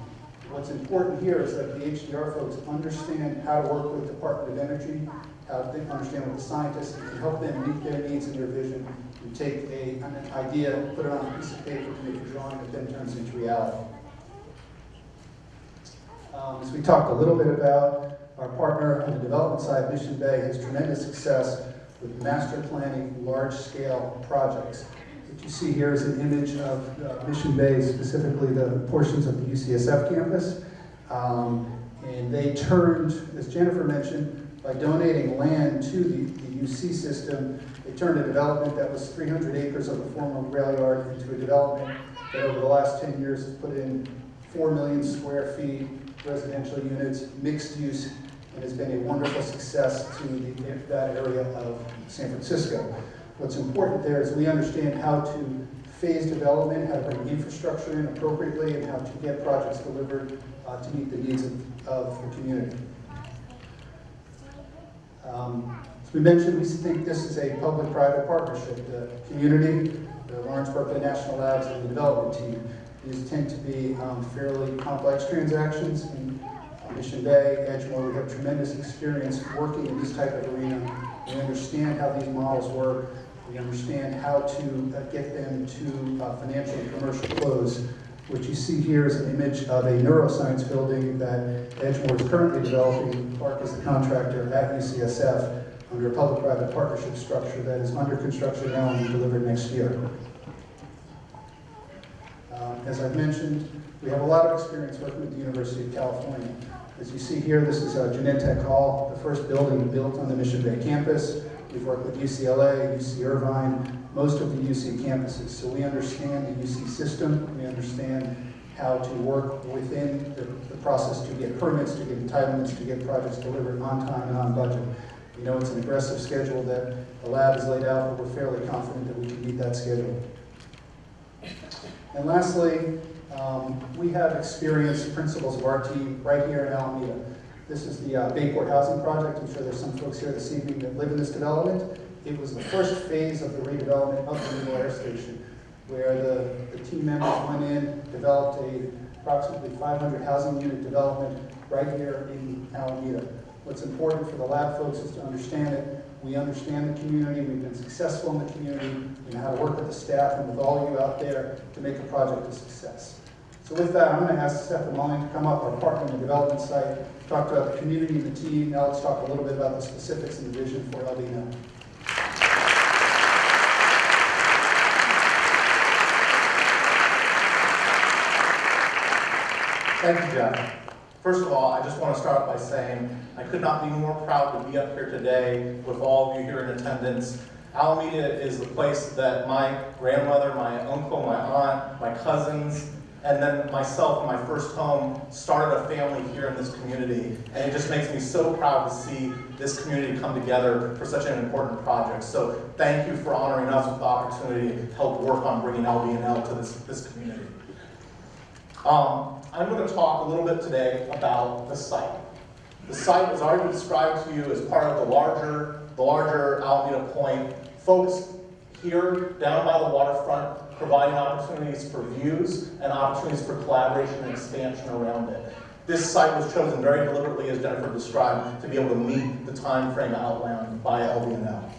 What's important here is that the HDR folks understand how to work with the Department of Energy, how to understand what the scientists can help them meet their needs and their vision, and take an idea, put it on a piece of paper to make a drawing that then turns into reality. As we talked a little bit about, our partner on the development side, Mission Bay, has tremendous success with master planning large-scale projects. What you see here is an image of Mission Bay, specifically the portions of the UCSF campus. And they turned, as Jennifer mentioned, by donating land to the UC system, they turned a development that was 300 acres of a former rail yard into a development that over the last 10 years has put in 4 million square feet, residential units, mixed use, and has been a wonderful success to that area of San Francisco. What's important there is we understand how to phase development, how to bring infrastructure in appropriately, and how to get projects delivered to meet the needs of the community. As we mentioned, we think this is a public-private partnership. The community, the Lawrence Berkeley National Labs, and the development team. These tend to be fairly complex transactions. In Mission Bay, Edgemore, we have tremendous experience working in this type of arena. We understand how these models work. We understand how to get them to financial and commercial close. What you see here is an image of a neuroscience building that Edgemore is currently developing. Clark is the contractor at UCSF under a public-private partnership structure that is under construction now and will be delivered next year. As I've mentioned, we have a lot of experience working with the University of California. As you see here, this is Genentech Hall, the first building built on the Mission Bay campus. We've worked with UCLA, UC Irvine, most of the UC campuses. So we understand the UC system. We understand how to work within the process to get permits, to get entitlements, to get projects delivered on time and on budget. We know it's an aggressive schedule that the lab has laid out, but we're fairly confident that we can meet that schedule. And lastly, we have experienced principals of our team right here in Alameda. This is the Bayport Housing Project. I'm sure there's some folks here this evening that live in this development. It was the first phase of the redevelopment of the Naval Air Station, where the team members went in, developed approximately 500 housing unit development right here in Alameda. What's important for the lab folks is to understand it. We understand the community. We've been successful in the community. We know how to work with the staff and with all of you out there to make a project a success. So with that, I'm going to ask Stephen Mullen to come up, our partner in the development site, talk about the community and the team. Now let's talk a little bit about the specifics and the vision for LBNL. Thank you, Jeff. First of all, I just want to start by saying I could not be more proud to be up here today with all of you here in attendance. Alameda is the place that my grandmother, my uncle, my aunt, my cousins, and then myself, my first home, started a family here in this community. And it just makes me so proud to see this community come together for such an important project. So thank you for honoring us with the opportunity to help work on bringing LBNL to this community. I'm going to talk a little bit today about the site. The site was already described to you as part of the larger Alameda Point, focused here down by the waterfront, providing opportunities for views and opportunities for collaboration and expansion around it. This site was chosen very deliberately, as Jennifer described, to be able to meet the time frame outlined by LBNL.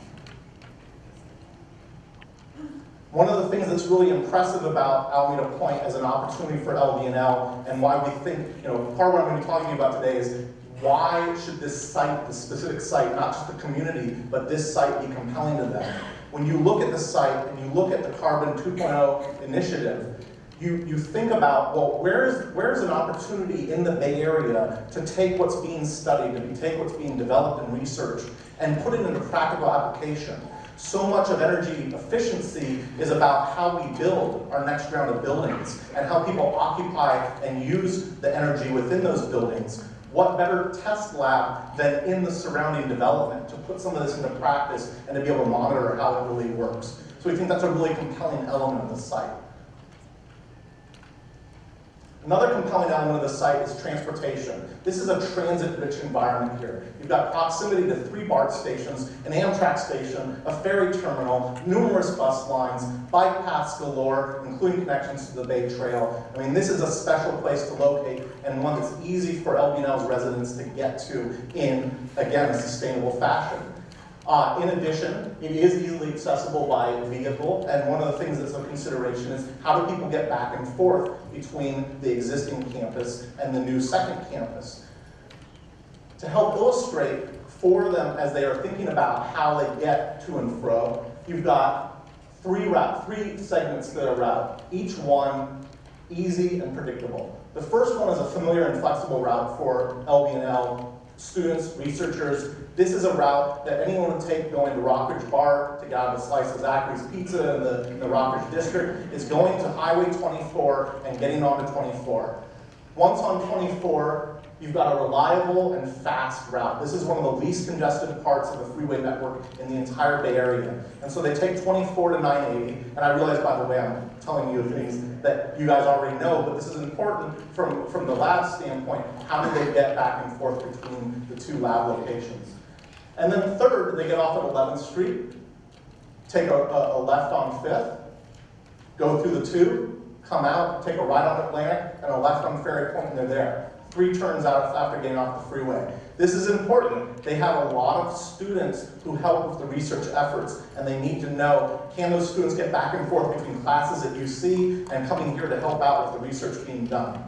One of the things that's really impressive about Alameda Point as an opportunity for LBNL, and why we think, part of what I'm going to be talking to you about today is why should this site, this specific site, not just the community, but this site be compelling to them. When you look at the site and you look at the Carbon 2.0 initiative, you think about, well, where's an opportunity in the Bay Area to take what's being studied, to take what's being developed and researched, and put it into practical application. So much of energy efficiency is about how we build our next round of buildings and how people occupy and use the energy within those buildings. What better test lab than in the surrounding development to put some of this into practice and to be able to monitor how it really works. So we think that's a really compelling element of the site. Another compelling element of the site is transportation. This is a transit-rich environment here. You've got proximity to 3 BART stations, an Amtrak station, a ferry terminal, numerous bus lines, bike paths galore, including connections to the Bay Trail. I mean, this is a special place to locate and one that's easy for LBNL's residents to get to in, again, a sustainable fashion. In addition, it is easily accessible by vehicle, and one of the things that's a consideration is how do people get back and forth between the existing campus and the new second campus. To help illustrate for them as they are thinking about how they get to and fro, you've got 3 segments that are route, each one easy and predictable. The first one is a familiar and flexible route for LBNL students, researchers. This is a route that anyone would take going to Rockridge Bar to get out a slice of Zachary's Pizza in the Rockridge district. Is going to Highway 24 and getting onto 24. Once on 24, you've got a reliable and fast route. This is one of the least congested parts of the freeway network in the entire Bay Area. And so they take 24 to 980, and I realize, by the way, I'm telling you things that you guys already know, but this is important from the lab standpoint. How do they get back and forth between the 2 lab locations? And then third, they get off at 11th Street, take a left on 5th, go through the 2, come out, take a right on Atlantic, and a left on Ferry Point, and they're there. 3 turns out after getting off the freeway. This is important. They have a lot of students who help with the research efforts, and they need to know, can those students get back and forth between classes at UC and coming here to help out with the research being done?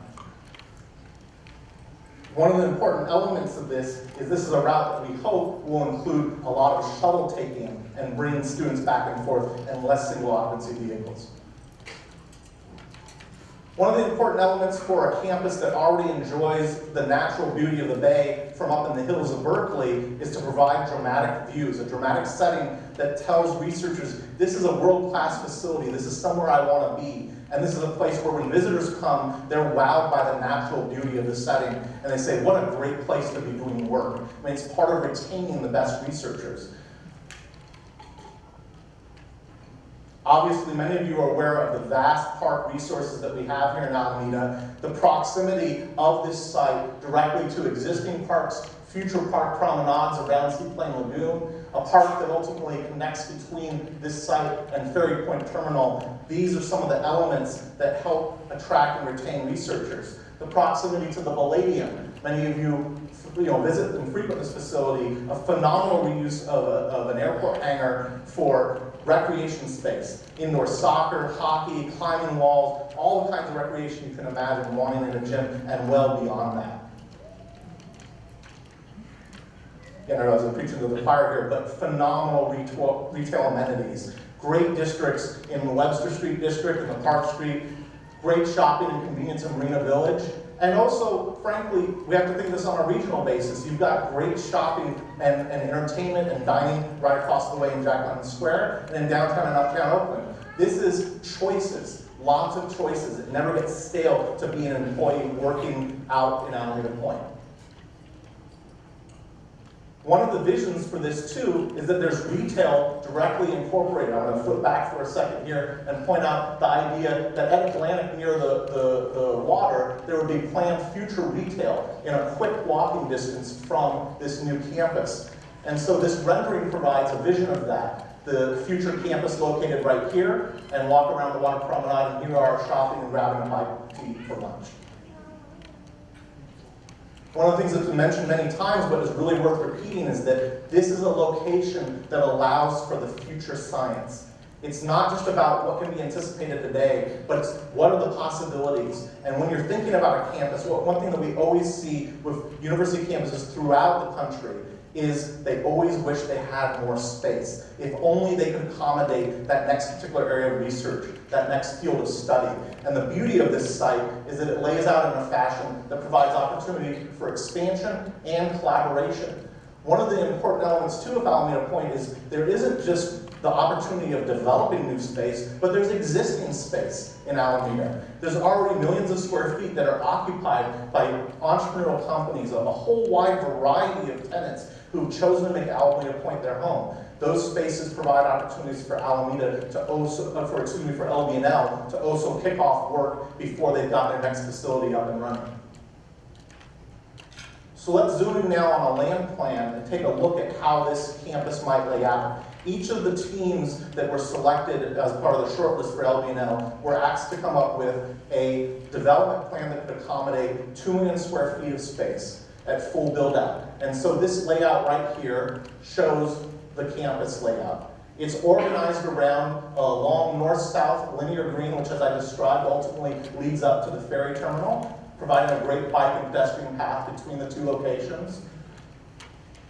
One of the important elements of this is a route that we hope will include a lot of shuttle taking and bringing students back and forth and less single occupancy vehicles. One of the important elements for a campus that already enjoys the natural beauty of the Bay from up in the hills of Berkeley is to provide dramatic views, a dramatic setting that tells researchers, this is a world-class facility, this is somewhere I want to be. And this is a place where when visitors come, they're wowed by the natural beauty of the setting. And they say, what a great place to be doing work. I mean, it's part of retaining the best researchers. Obviously, many of you are aware of the vast park resources that we have here in Alameda, the proximity of this site directly to existing parks, future park promenades around Seaplane Lagoon, a park that ultimately connects between this site and Ferry Point Terminal. These are some of the elements that help attract and retain researchers. The proximity to the Palladium. Many of you visit and frequent this facility, a phenomenal reuse of an airport hangar for recreation space. Indoor soccer, hockey, climbing walls, all the kinds of recreation you can imagine wanting in a gym and well beyond that. Again, I was preaching to the choir here, but phenomenal retail amenities. Great districts in the Webster Street district and the Park Street. Great shopping and convenience in Marina Village. And also, frankly, we have to think of this on a regional basis. You've got great shopping and entertainment and dining right across the way in Jack London Square and in downtown and uptown Oakland. This is choices, lots of choices. It never gets stale to be an employee working out in Alameda Point. One of the visions for this, too, is that there's retail directly incorporated. I'm going to flip back for a second here and point out the idea that at Atlantic, near the water, there would be planned future retail in a quick walking distance from this new campus. And so this rendering provides a vision of that. The future campus located right here, and walk around the water promenade, and here are shopping and grabbing a bite to eat for lunch. One of the things that's been mentioned many times, but is really worth repeating, is that this is a location that allows for the future science. It's not just about what can be anticipated today, but it's what are the possibilities. And when you're thinking about a campus, one thing that we always see with university campuses throughout the country is they always wish they had more space. If only they could accommodate that next particular area of research, that next field of study. And the beauty of this site is that it lays out in a fashion that provides opportunity for expansion and collaboration. One of the important elements, too, of Alameda Point is there isn't just the opportunity of developing new space, but there's existing space in Alameda. There's already millions of square feet that are occupied by entrepreneurial companies of a whole wide variety of tenants who've chosen to make Alameda Point their home. Those spaces provide opportunities for Alameda to also, for LBNL to also kick off work before they've got their next facility up and running. So let's zoom in now on a land plan and take a look at how this campus might lay out. Each of the teams that were selected as part of the shortlist for LBNL were asked to come up with a development plan that could accommodate 2 million square feet of space at full build out. And so this layout right here shows the campus layout. It's organized around a long north-south linear green, which as I described ultimately leads up to the ferry terminal, providing a great bike and pedestrian path between the two locations.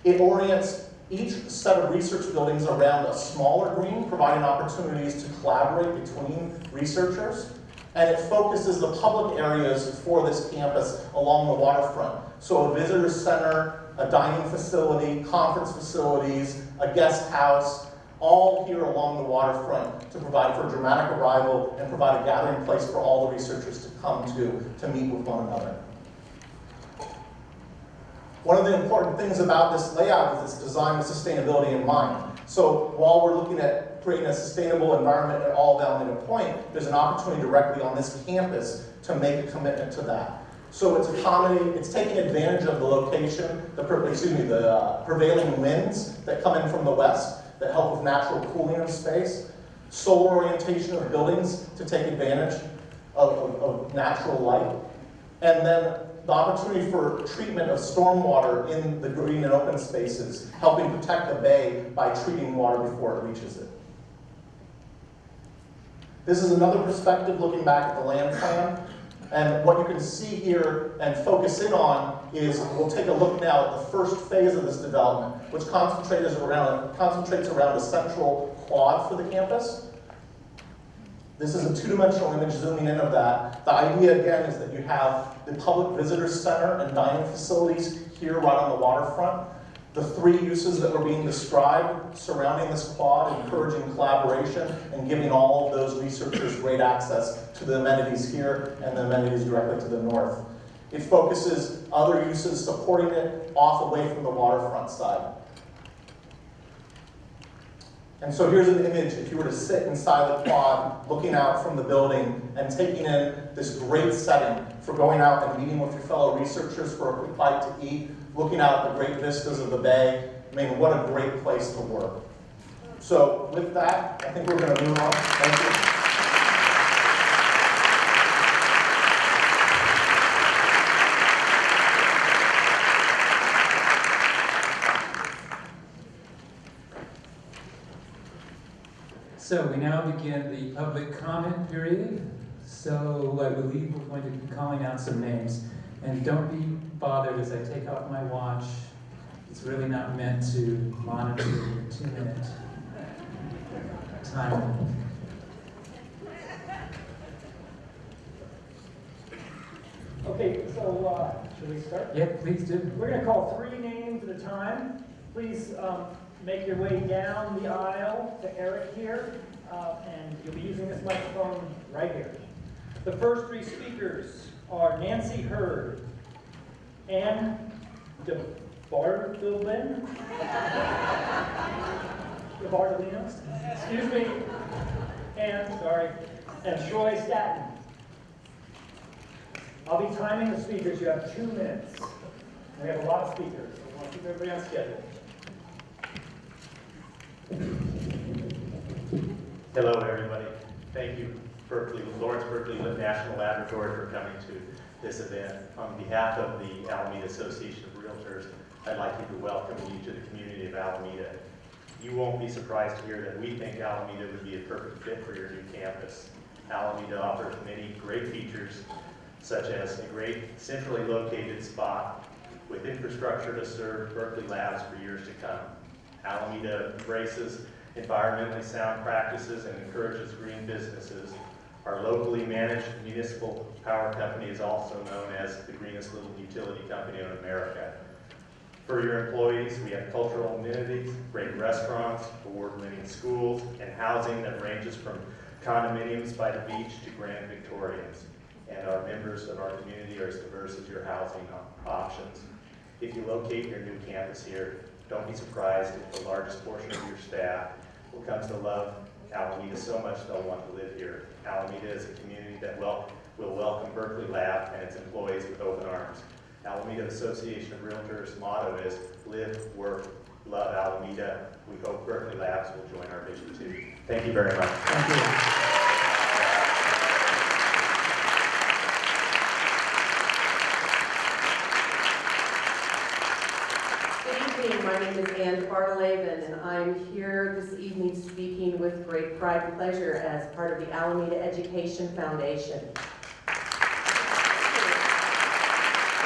It orients each set of research buildings around a smaller green, providing opportunities to collaborate between researchers. And it focuses the public areas for this campus along the waterfront. So a visitor center, a dining facility, conference facilities, a guest house, all here along the waterfront to provide for a dramatic arrival and provide a gathering place for all the researchers to come to meet with one another. One of the important things about this layout is it's designed with sustainability in mind. So while we're looking at creating a sustainable environment at all of Alameda Point, there's an opportunity directly on this campus to make a commitment to that. So it's taking advantage of the location, the prevailing winds that come in from the west that help with natural cooling of space, solar orientation of buildings to take advantage of natural light, and then the opportunity for treatment of stormwater in the green and open spaces, helping protect the bay by treating water before it reaches it. This is another perspective looking back at the land plan. And what you can see here and focus in on is, we'll take a look now at the first phase of this development, which concentrates around a central quad for the campus. This is a two-dimensional image zooming in of that. The idea, again, is that you have the public visitor center and dining facilities here right on the waterfront. The three uses that were being described surrounding this quad, encouraging collaboration and giving all of those researchers great access to the amenities here and the amenities directly to the north. It focuses other uses supporting it off away from the waterfront side. And so here's an image if you were to sit inside the quad, looking out from the building and taking in this great setting for going out and meeting with your fellow researchers for a quick bite to eat, looking out at the great vistas of the bay. I mean, what a great place to work. So with that, I think we're going to move on. Thank you. So we now begin the public comment period. So I believe we're going to be calling out some names. And don't be bothered as I take off my watch. It's really not meant to monitor your 2-minute timer. Okay, so should we start? Yeah, please do. We're going to call 3 names at a time. Please make your way down the aisle to Eric here, and you'll be using this microphone right here. The first 3 speakers are Nancy Hurd, Ann DeBardolin, excuse me, and Troy Staton. I'll be timing the speakers. You have 2 minutes. We have a lot of speakers, so we want to keep everybody on schedule. Hello, everybody. Thank you, Lawrence Berkeley National Laboratory, for coming to this event. On behalf of the Alameda Association of Realtors, I'd like to welcome you to the community of Alameda. You won't be surprised to hear that we think Alameda would be a perfect fit for your new campus. Alameda offers many great features, such as a great centrally located spot with infrastructure to serve Berkeley Labs for years to come. Alameda embraces environmentally sound practices and encourages green businesses. Our locally managed municipal power company is also known as the greenest little utility company in America. For your employees, we have cultural amenities, great restaurants, award-winning schools, and housing that ranges from condominiums by the beach to Grand Victorians. And our members of our community are as diverse as your housing options. If you locate your new campus here, don't be surprised if the largest portion of your staff will come to love Alameda so much they'll want to live here. Alameda is a community that will welcome Berkeley Lab and its employees with open arms. Alameda Association of Realtors' motto is live, work, love Alameda. We hope Berkeley Labs will join our vision too. Thank you very much. Thank you. My name is Ann Bartleven, and I'm here this evening speaking with great pride and pleasure as part of the Alameda Education Foundation.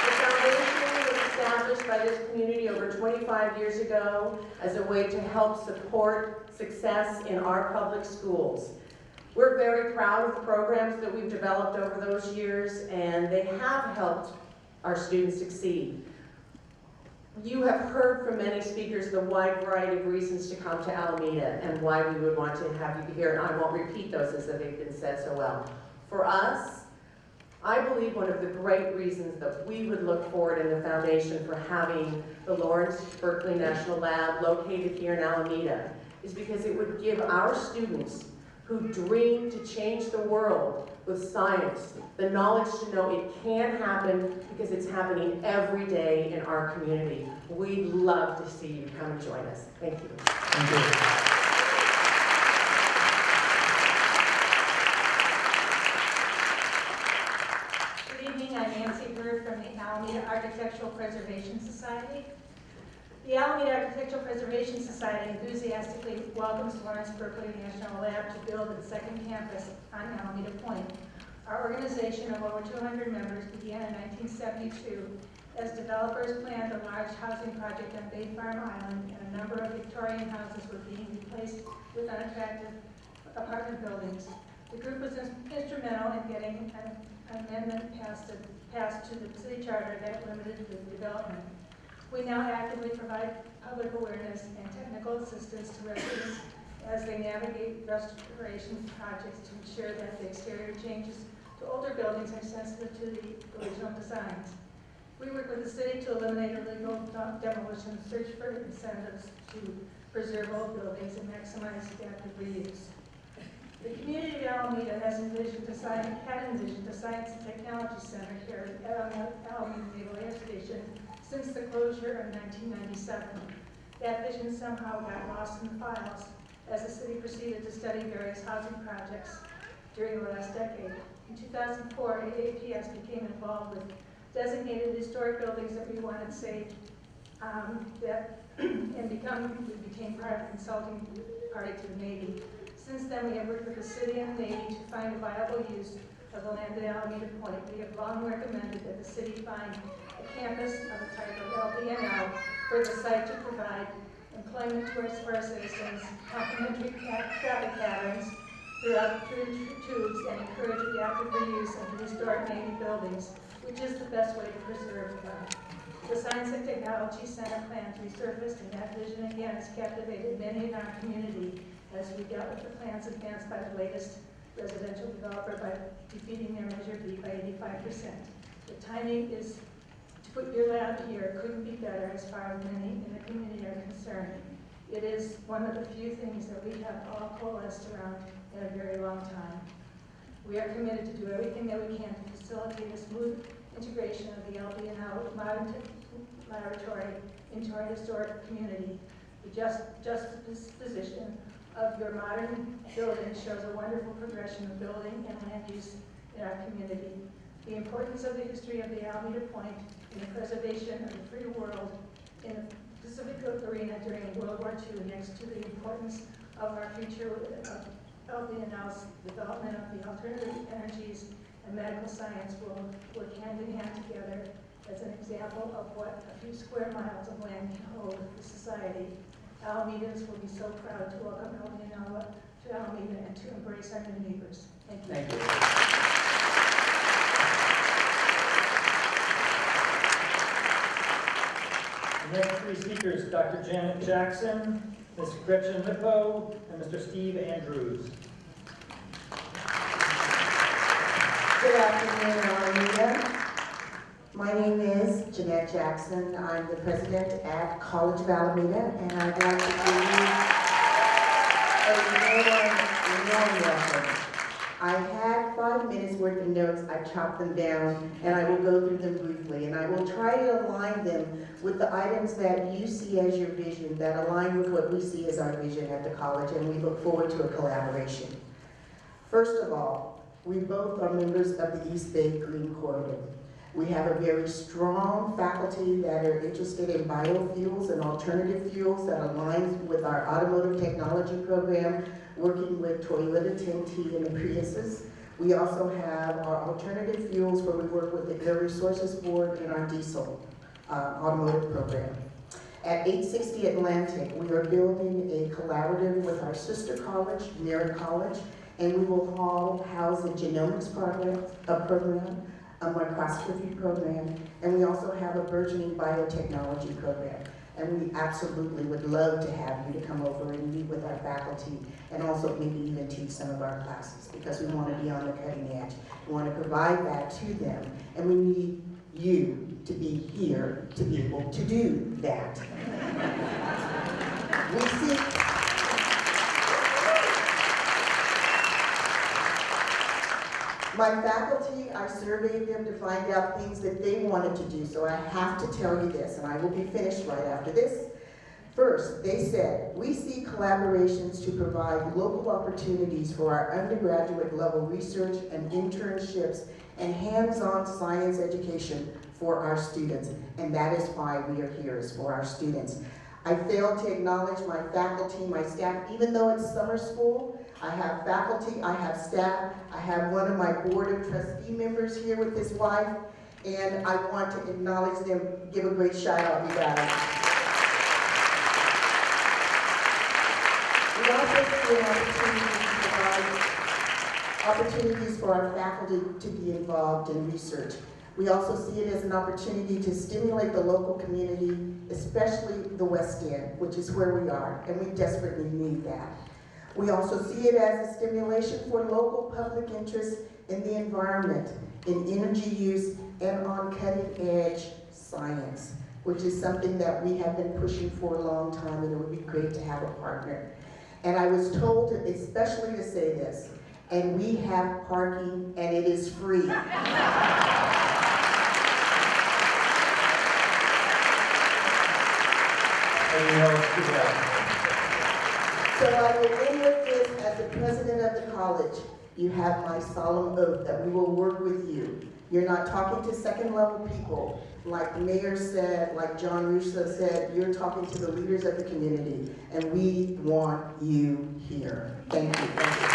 The foundation was established by this community over 25 years ago as a way to help support success in our public schools. We're very proud of the programs that we've developed over those years, and they have helped our students succeed. You have heard from many speakers the wide variety of reasons to come to Alameda and why we would want to have you here, and I won't repeat those as they've been said so well. For us, I believe one of the great reasons that we would look forward in the foundation for having the Lawrence Berkeley National Lab located here in Alameda is because it would give our students who dream to change the world with science the knowledge to know it can happen because it's happening every day in our community. We'd love to see you come and join us. Thank you. Thank you. Good evening, I'm Nancy Bird from the Alameda Architectural Preservation Society. The Alameda Architectural Preservation Society enthusiastically welcomes Lawrence Berkeley National Lab to build its second campus on Alameda Point. Our organization of over 200 members began in 1972 as developers planned a large housing project on Bay Farm Island, and a number of Victorian houses were being replaced with unattractive apartment buildings. The group was instrumental in getting an amendment passed to the city charter that limited the development. We now actively provide public awareness and technical assistance to residents as they navigate restoration projects to ensure that the exterior changes to older buildings are sensitive to the original designs. We work with the city to eliminate illegal demolition, search for incentives to preserve old buildings, and maximize adaptive reuse. The community of Alameda had envisioned a Science and Technology Center here at Alameda Naval Air Station since the closure in 1997. That vision somehow got lost in the files as the city proceeded to study various housing projects during the last decade. In 2004, AAPS became involved with designated historic buildings that we wanted saved we became part of the consulting party to the Navy. Since then, we have worked with the city and the Navy to find a viable use of the land at Alameda Point. We have long recommended that the city find a campus of the type of LBNL for the site to provide employment to our citizens, complementary traffic patterns through tubes, and encourage adaptive reuse of the historic Navy buildings, which is the best way to preserve them. The Science and Technology Center plans resurfaced, and that vision again has captivated many in our community as we dealt with the plans advanced by the latest residential developer by defeating their Measure B by 85%. The timing is to put your lab here couldn't be better as far as many in the community are concerned. It is one of the few things that we have all coalesced around in a very long time. We are committed to do everything that we can to facilitate a smooth integration of the LBNL modern laboratory into our historic community. The juxtaposition of your modern building shows a wonderful progression of building and land use in our community. The importance of the history of the Alameda Point in the preservation of the free world in the Pacific arena during World War II, next to the importance of our future of LBNL's development of the alternative energies and medical science will work hand in hand together as an example of what a few square miles of land can hold for society. Alamedans will be so proud to welcome LBNL to Alameda and to embrace our new neighbors. Thank you. Thank you. The next three speakers, Dr. Janet Jackson, Ms. Gretchen Lippo, and Mr. Steve Andrews. Good afternoon, Alameda. My name is Jeanette Jackson. I'm the president at College of Alameda, and I'd like to give you a warm welcome. I had 5 minutes worth of notes. I chopped them down, and I will go through them briefly, and I will try to align them with the items that you see as your vision, that align with what we see as our vision at the college, and we look forward to a collaboration. First of all, we both are members of the East Bay Green Corridor. We have a very strong faculty that are interested in biofuels and alternative fuels that aligns with our automotive technology program, working with Toyota 10T and the Priuses. We also have our alternative fuels where we work with the Air Resources Board and our diesel automotive program. At 860 Atlantic, we are building a collaborative with our sister college, Merritt College, and we will house a genomics program, a microscopy program, and we also have a burgeoning biotechnology program. And we absolutely would love to have you to come over and meet with our faculty and also maybe even teach some of our classes because we want to be on the cutting edge. We want to provide that to them, and we need you to be here to be able to do that. We see my faculty, I surveyed them to find out things that they wanted to do, so I have to tell you this, and I will be finished right after this. First, they said, we see collaborations to provide local opportunities for our undergraduate level research and internships and hands-on science education for our students, and that is why we are here, is for our students. I failed to acknowledge my faculty, my staff, even though it's summer school. I have faculty, I have staff, I have one of my board of trustee members here with his wife, and I want to acknowledge them, give a great shout out, you guys. We also see an opportunities for our faculty to be involved in research. We also see it as an opportunity to stimulate the local community, especially the West End, which is where we are, and we desperately need that. We also see it as a stimulation for local public interest in the environment, in energy use, and on cutting-edge science, which is something that we have been pushing for a long time, and it would be great to have a partner. And I was told especially to say this, and we have parking, and it is free. So I will end with this. As the president of the college, you have my solemn oath that we will work with you. You're not talking to second level people, like the mayor said, like John Russo said, you're talking to the leaders of the community, and we want you here. Thank you. Thank you.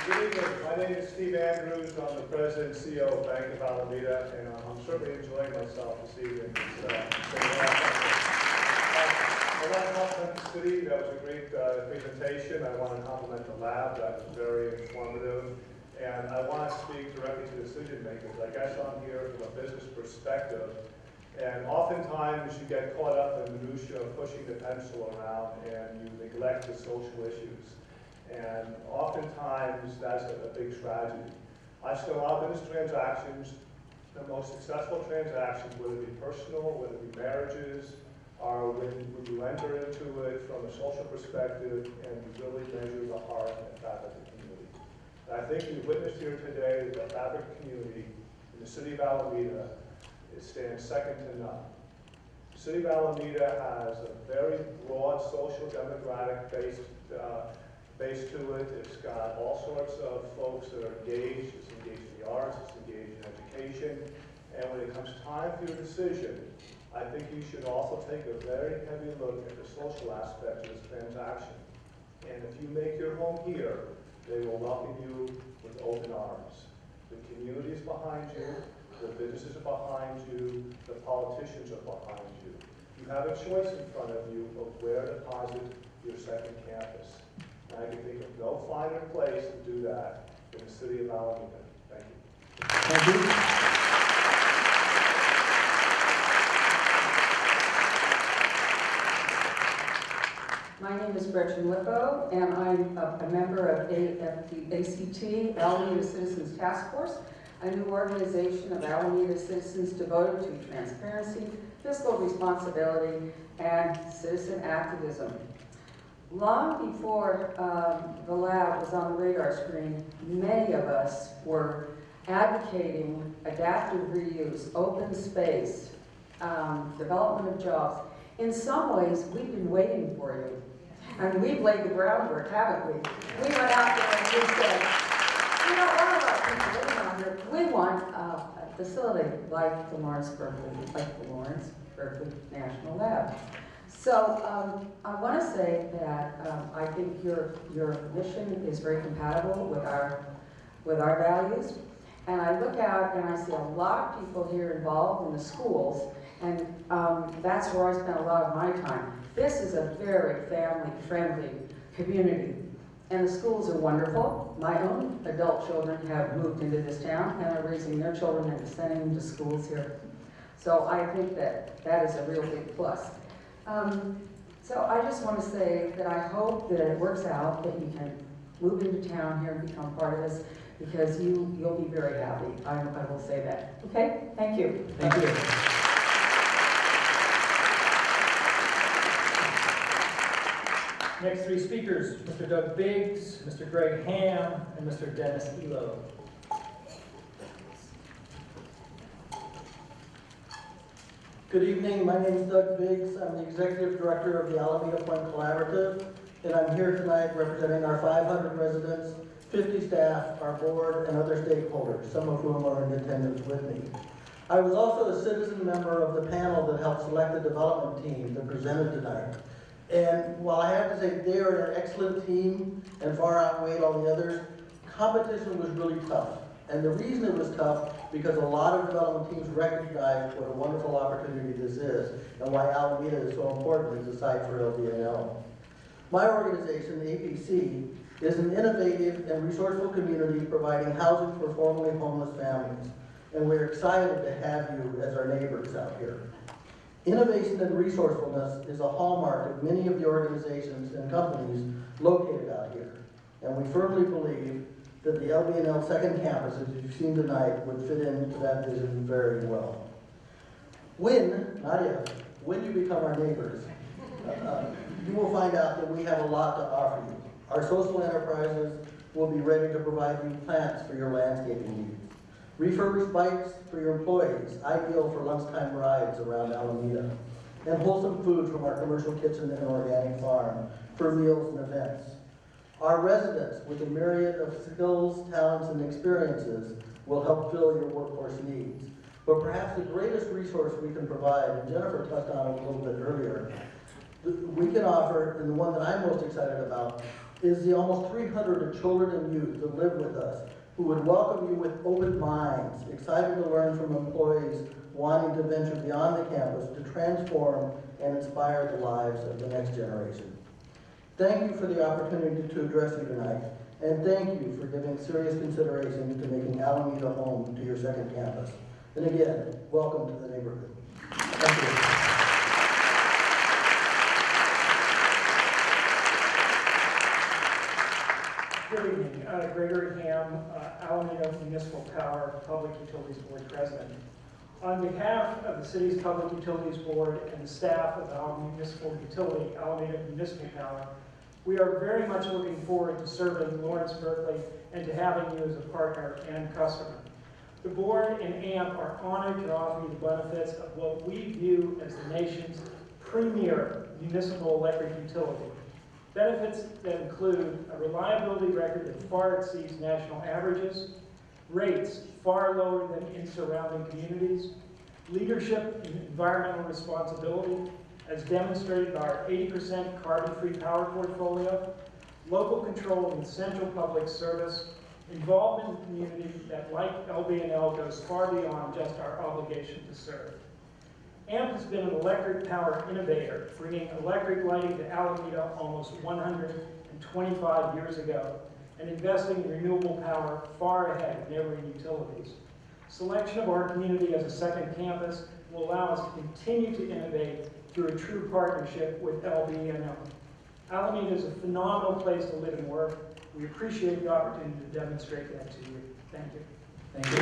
Good evening. My name is Steve Andrews. I'm the president and CEO of Bank of Alameda, and I'm certainly enjoying myself this evening. I want to compliment the city. That was a great presentation. I want to compliment the lab. That was very informative. And I want to speak directly to decision makers. I guess I'm here from a business perspective. And oftentimes you get caught up in the minutiae of pushing the pencil around and you neglect the social issues. And oftentimes that's a big tragedy. I've seen a lot of business transactions. The most successful transactions, whether it be personal, whether it be marriages, are when you enter into it from a social perspective and you really measure the heart and fabric of the community. And I think we've witnessed here today that the fabric community in the city of Alameda stands second to none. The city of Alameda has a very broad social demographic base to it. It's got all sorts of folks that are engaged. It's engaged in the arts, it's engaged in education. And when it comes time for your decision, I think you should also take a very heavy look at the social aspect of this transaction. And if you make your home here, they will welcome you with open arms. The community is behind you, the businesses are behind you, the politicians are behind you. You have a choice in front of you of where to deposit your second campus. And I can think of no finer place to do that in the city of Alameda. Thank you. Thank you. My name is Gretchen Lippo, and I'm a member of the ACT, Alameda Citizens Task Force, a new organization of Alameda citizens devoted to transparency, fiscal responsibility, and citizen activism. Long before the lab was on the radar screen, many of us were advocating adaptive reuse, open space, development of jobs. In some ways, we've been waiting for you. And we've laid the groundwork, haven't we? We went out there and we said, you know, all of our people living out here, we want a facility like the Lawrence Berkeley National Lab. So I want to say that I think your mission is very compatible with our values. And I look out and I see a lot of people here involved in the schools, and that's where I spend a lot of my time. This is a very family-friendly community, and the schools are wonderful. My own adult children have moved into this town and are raising their children and sending them to schools here. So I think that is a real big plus. So I just want to say that I hope that it works out, that you can move into town here and become part of this, because you'll be very happy. I will say that. Okay? Thank you. Thank you. Next three speakers, Mr. Doug Biggs, Mr. Greg Ham, and Mr. Dennis Elo. Good evening, my name is Doug Biggs. I'm the Executive Director of the Alameda Point Collaborative, and I'm here tonight representing our 500 residents, 50 staff, our board, and other stakeholders, some of whom are in attendance with me. I was also a citizen member of the panel that helped select the development team that presented tonight. And while I have to say they are an excellent team and far outweighed all the others, competition was really tough. And the reason it was tough, because a lot of development teams recognized what a wonderful opportunity this is and why Alameda is so important as a site for LBNL. My organization, the APC, is an innovative and resourceful community providing housing for formerly homeless families. And we're excited to have you as our neighbors out here. Innovation and resourcefulness is a hallmark of many of the organizations and companies located out here. And we firmly believe that the LBNL second campus, as you've seen tonight, would fit into that vision very well. When, not if, when you become our neighbors, you will find out that we have a lot to offer you. Our social enterprises will be ready to provide you plants for your landscaping needs. Refurbished bikes for your employees, ideal for lunchtime rides around Alameda. And wholesome food from our commercial kitchen and organic farm for meals and events. Our residents, with a myriad of skills, talents, and experiences, will help fill your workforce needs. But perhaps the greatest resource we can provide, and Jennifer touched on it a little bit earlier, we can offer, and the one that I'm most excited about, is the almost 300 children and youth that live with us, who would welcome you with open minds, excited to learn from employees wanting to venture beyond the campus to transform and inspire the lives of the next generation. Thank you for the opportunity to address you tonight, and thank you for giving serious consideration to making Alameda home to your second campus. And again, welcome to the neighborhood. Thank you. Good evening, Gregory Ham, Alameda Municipal Power Public Utilities Board President. On behalf of the city's Public Utilities Board and the staff of our municipal utility, Alameda Municipal Power, we are very much looking forward to serving Lawrence Berkeley and to having you as a partner and customer. The board and AMP are honored to offer you the benefits of what we view as the nation's premier municipal electric utility. Benefits that include a reliability record that far exceeds national averages, rates far lower than in surrounding communities, leadership in environmental responsibility, as demonstrated by our 80% carbon-free power portfolio, local control of essential public service, involvement in the community that, like LBNL, goes far beyond just our obligation to serve. AMP has been an electric power innovator, bringing electric lighting to Alameda almost 125 years ago, and investing in renewable power far ahead of neighboring utilities. Selection of our community as a second campus will allow us to continue to innovate through a true partnership with LBNL. Alameda is a phenomenal place to live and work. We appreciate the opportunity to demonstrate that to you. Thank you. Thank you.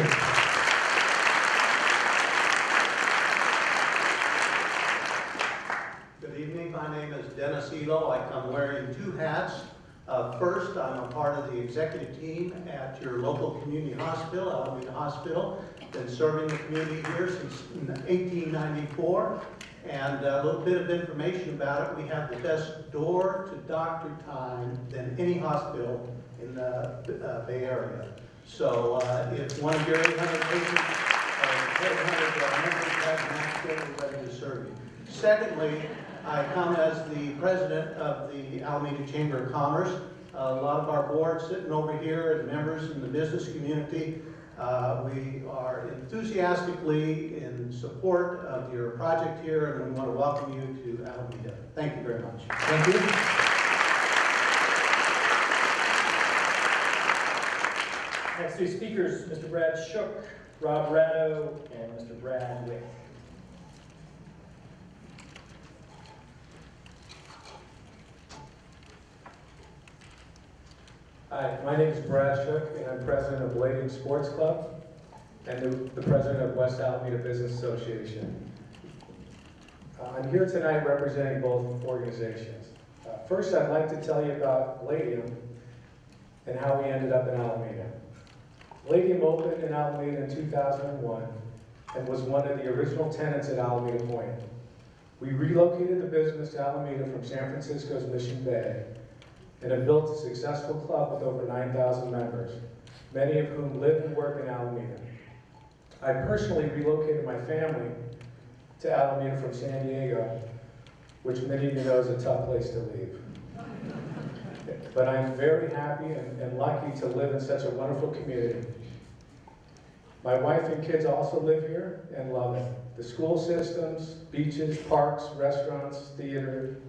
Good evening, my name is Dennis Elo. I come wearing two hats. First, I'm a part of the executive team at your local community hospital, Alameda Hospital. Been serving the community here since 1894. And a little bit of information about it. We have the best door-to-doctor time than any hospital in the Bay Area. So if one of your 800 patients or 800 members has an accident, we're ready to serve you. Secondly, I come as the president of the Alameda Chamber of Commerce. A lot of our board sitting over here and members in the business community. We are enthusiastically in support of your project here, and we want to welcome you to Alameda. Thank you very much. Thank you. Next three speakers, Mr. Brad Shook, Rob Ratto, and Mr. Brad Wick. Hi, my name is Brad Shook, and I'm president of Blading Sports Club and the president of West Alameda Business Association. I'm here tonight representing both organizations. First, I'd like to tell you about Palladium and how we ended up in Alameda. Palladium opened in Alameda in 2001 and was one of the original tenants at Alameda Point. We relocated the business to Alameda from San Francisco's Mission Bay and have built a successful club with over 9,000 members, many of whom live and work in Alameda. I personally relocated my family to Alameda from San Diego, which many of you know is a tough place to leave. But I'm very happy and lucky to live in such a wonderful community. My wife and kids also live here and love it. The school systems, beaches, parks, restaurants, theater,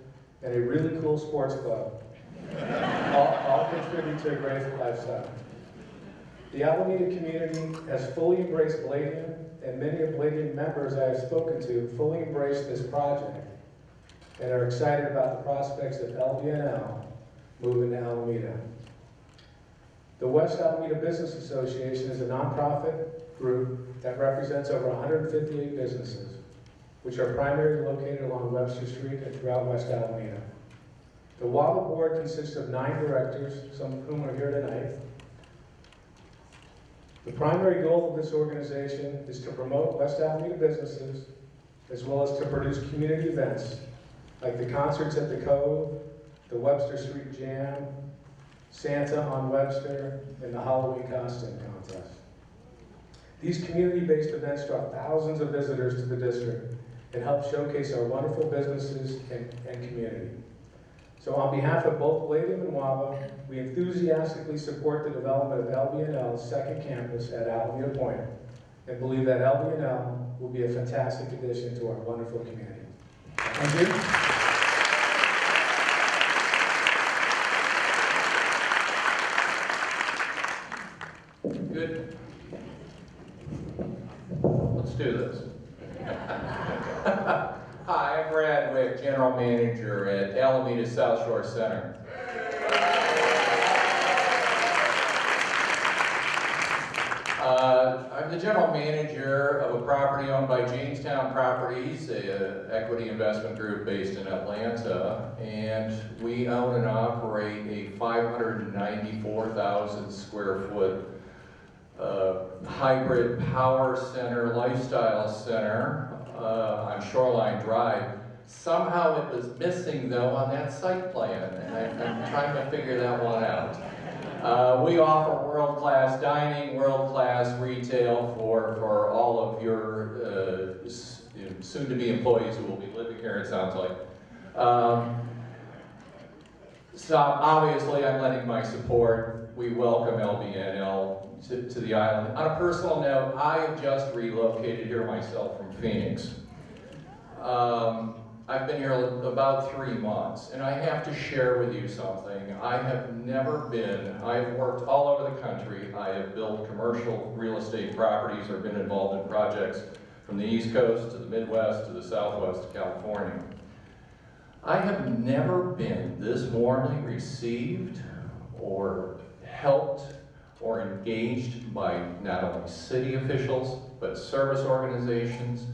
and a really cool sports club all contribute to a great lifestyle. The Alameda community has fully embraced Palladium, and many of Palladium members I have spoken to fully embrace this project and are excited about the prospects of LBNL moving to Alameda. The West Alameda Business Association is a nonprofit group that represents over 158 businesses, which are primarily located along Webster Street and throughout West Alameda. The WABA board consists of 9 directors, some of whom are here tonight. The primary goal of this organization is to promote West Alameda businesses, as well as to produce community events, like the concerts at the Cove, the Webster Street Jam, Santa on Webster, and the Halloween costume contest. These community-based events draw thousands of visitors to the district and help showcase our wonderful businesses and community. So on behalf of both Palladium and WABA, we enthusiastically support the development of LBNL's second campus at Alameda Point and believe that LBNL will be a fantastic addition to our wonderful community. Thank you. Good. Let's do this. Hi, I'm Brad Wick, General Manager at Alameda South Shore Center. I'm the General Manager of a property owned by Jamestown Properties, an equity investment group based in Atlanta, and we own and operate a 594,000 square foot hybrid power center, lifestyle center on Shoreline Drive. Somehow it was missing though on that site plan, and I'm trying to figure that one out. We offer world-class dining, world-class retail for all of your soon-to-be employees who will be living here, it sounds like. So obviously I'm lending my support. We welcome LBNL to the island. On a personal note, I have just relocated here myself from Phoenix. I've been here about 3 months, and I have to share with you something. I've worked all over the country. I have built commercial real estate properties or been involved in projects from the East Coast to the Midwest to the Southwest to California. I have never been this warmly received or helped or engaged by not only city officials, but service organizations,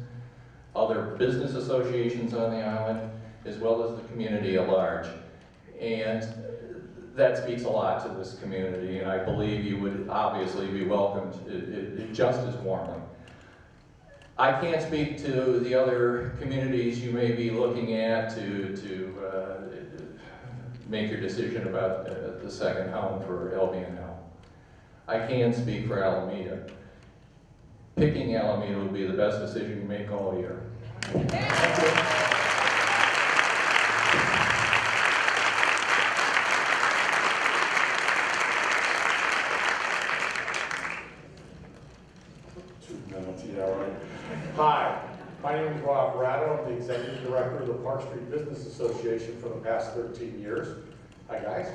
other business associations on the island, as well as the community at large. And that speaks a lot to this community, and I believe you would obviously be welcomed just as warmly. I can't speak to the other communities you may be looking at to make your decision about the second home for LBNL. I can speak for Alameda. Picking Alameda will be the best decision you make all year. Thank you. Hi, my name is Rob Ratto. I'm the Executive Director of the Park Street Business Association for the past 13 years. Hi, guys.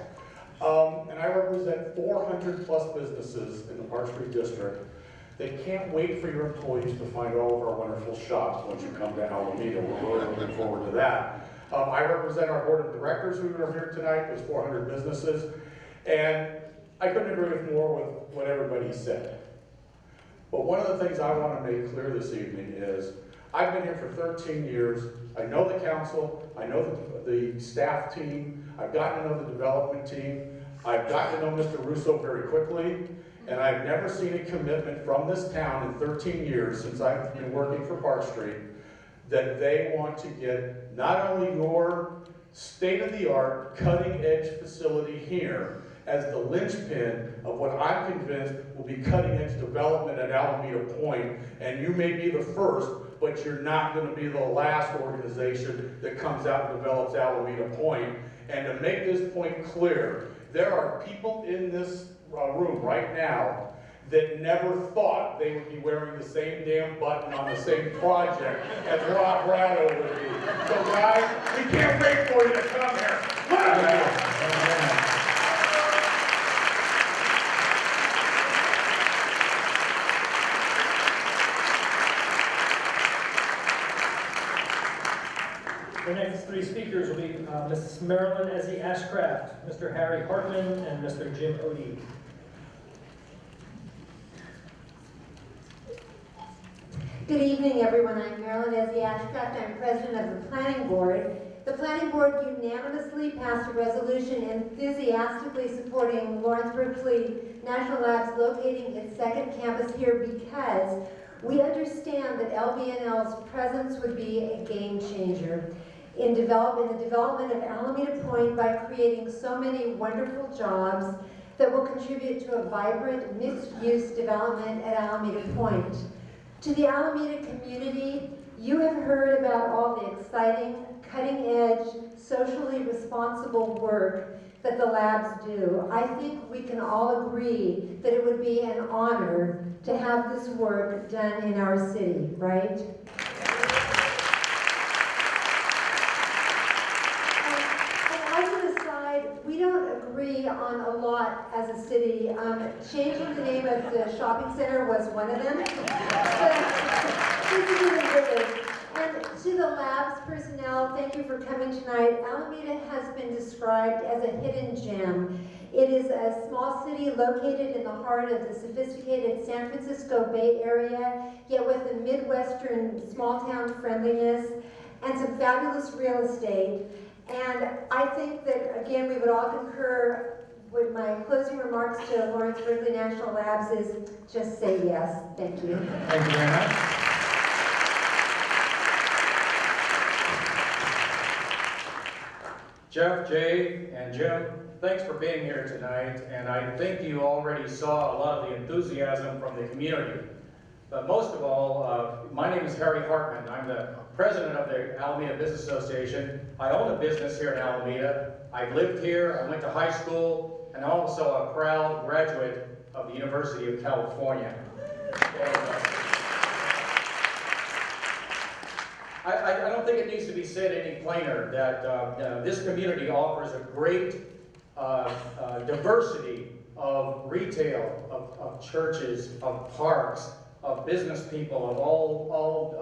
And I represent 400 plus businesses in the Park Street District. They can't wait for your employees to find all of our wonderful shops once you come to Alameda. We're really looking forward to that. I represent our board of directors who are here tonight. There's 400 businesses. And I couldn't agree with more with what everybody said. But one of the things I want to make clear this evening is I've been here for 13 years. I know the council. I know the staff team. I've gotten to know the development team. I've gotten to know Mr. Russo very quickly. And I've never seen a commitment from this town in 13 years since I've been working for Park Street that they want to get not only your state-of-the-art, cutting-edge facility here as the linchpin of what I'm convinced will be cutting-edge development at Alameda Point. And you may be the first, but you're not going to be the last organization that comes out and develops Alameda Point. And to make this point clear, there are people in this room right now that never thought they would be wearing the same damn button on the same project as Rob Ratto would be. So guys, we can't wait for you to come here. The next three speakers will be Mrs. Marilyn Ezzie Ashcraft, Mr. Harry Hartman, and Mr. Jim Odie. Good evening, everyone. I'm Marilyn Ezzie Ashcraft. I'm president of the Planning Board. The Planning Board unanimously passed a resolution enthusiastically supporting Lawrence Berkeley National Labs locating its second campus here because we understand that LBNL's presence would be a game changer in the development of Alameda Point by creating so many wonderful jobs that will contribute to a vibrant mixed-use development at Alameda Point. To the Alameda community, you have heard about all the exciting, cutting-edge, socially responsible work that the labs do. I think we can all agree that it would be an honor to have this work done in our city, right? We don't agree on a lot as a city. Changing the name of the shopping center was one of them. And to the lab's personnel, thank you for coming tonight. Alameda has been described as a hidden gem. It is a small city located in the heart of the sophisticated San Francisco Bay Area, yet with a Midwestern small-town friendliness and some fabulous real estate. And I think that, again, we would all concur with my closing remarks to Lawrence Berkeley National Labs is just say yes. Thank you. Thank you very much. Jeff, Jay, and Jim, thanks for being here tonight, and I think you already saw a lot of the enthusiasm from the community. But most of all, my name is Harry Hartman. I'm the president of the Alameda Business Association. I own a business here in Alameda. I've lived here, I went to high school, and I'm also a proud graduate of the University of California. I don't think it needs to be said any plainer that this community offers a great diversity of retail, of churches, of parks, of business people, of all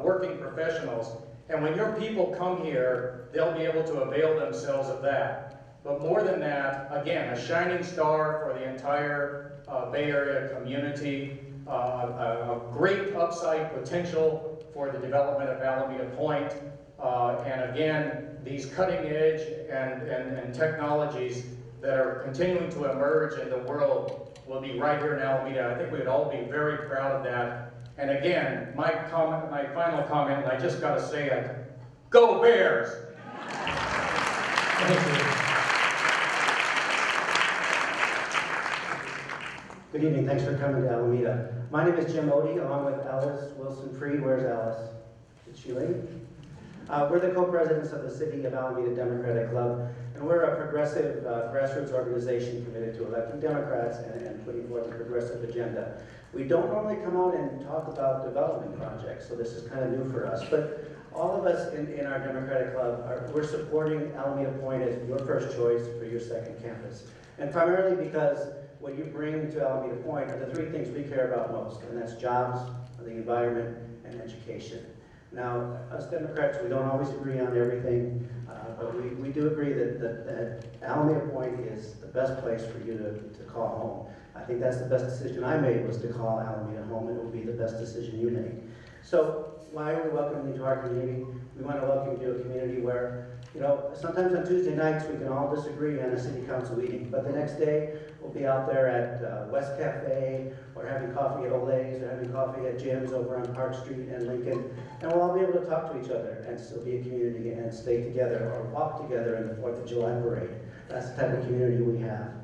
working professionals. And when your people come here, they'll be able to avail themselves of that. But more than that, again, a shining star for the entire Bay Area community, a great upside potential for the development of Alameda Point, and again, these cutting edge and technologies that are continuing to emerge in the world will be right here in Alameda. I think we'd all be very proud of that. And again, my final comment, and I just got to say it, go Bears! Thank you. Good evening, thanks for coming to Alameda. My name is Jim Odie, along with Alice Wilson-Freed. Where's Alice? Did she leave? We're the co-presidents of the City of Alameda Democratic Club, and we're a progressive grassroots organization committed to electing Democrats and putting forth a progressive agenda. We don't normally come out and talk about development projects, so this is kind of new for us, but all of us in our Democratic Club, we're supporting Alameda Point as your first choice for your second campus. And primarily because what you bring to Alameda Point are the three things we care about most, and that's jobs, the environment, and education. Now, us Democrats, we don't always agree on everything, but we do agree that Alameda Point is the best place for you to call home. I think that's the best decision I made, was to call Alameda home, and it will be the best decision you make. So why are we welcoming you to our community? We want to welcome you to a community where, you know, sometimes on Tuesday nights we can all disagree on a city council meeting, but the next day we'll be out there at West Cafe, or having coffee at Olay's, or having coffee at Jim's over on Park Street and Lincoln, and we'll all be able to talk to each other and still be a community and stay together or walk together in the 4th of July parade. That's the type of community we have.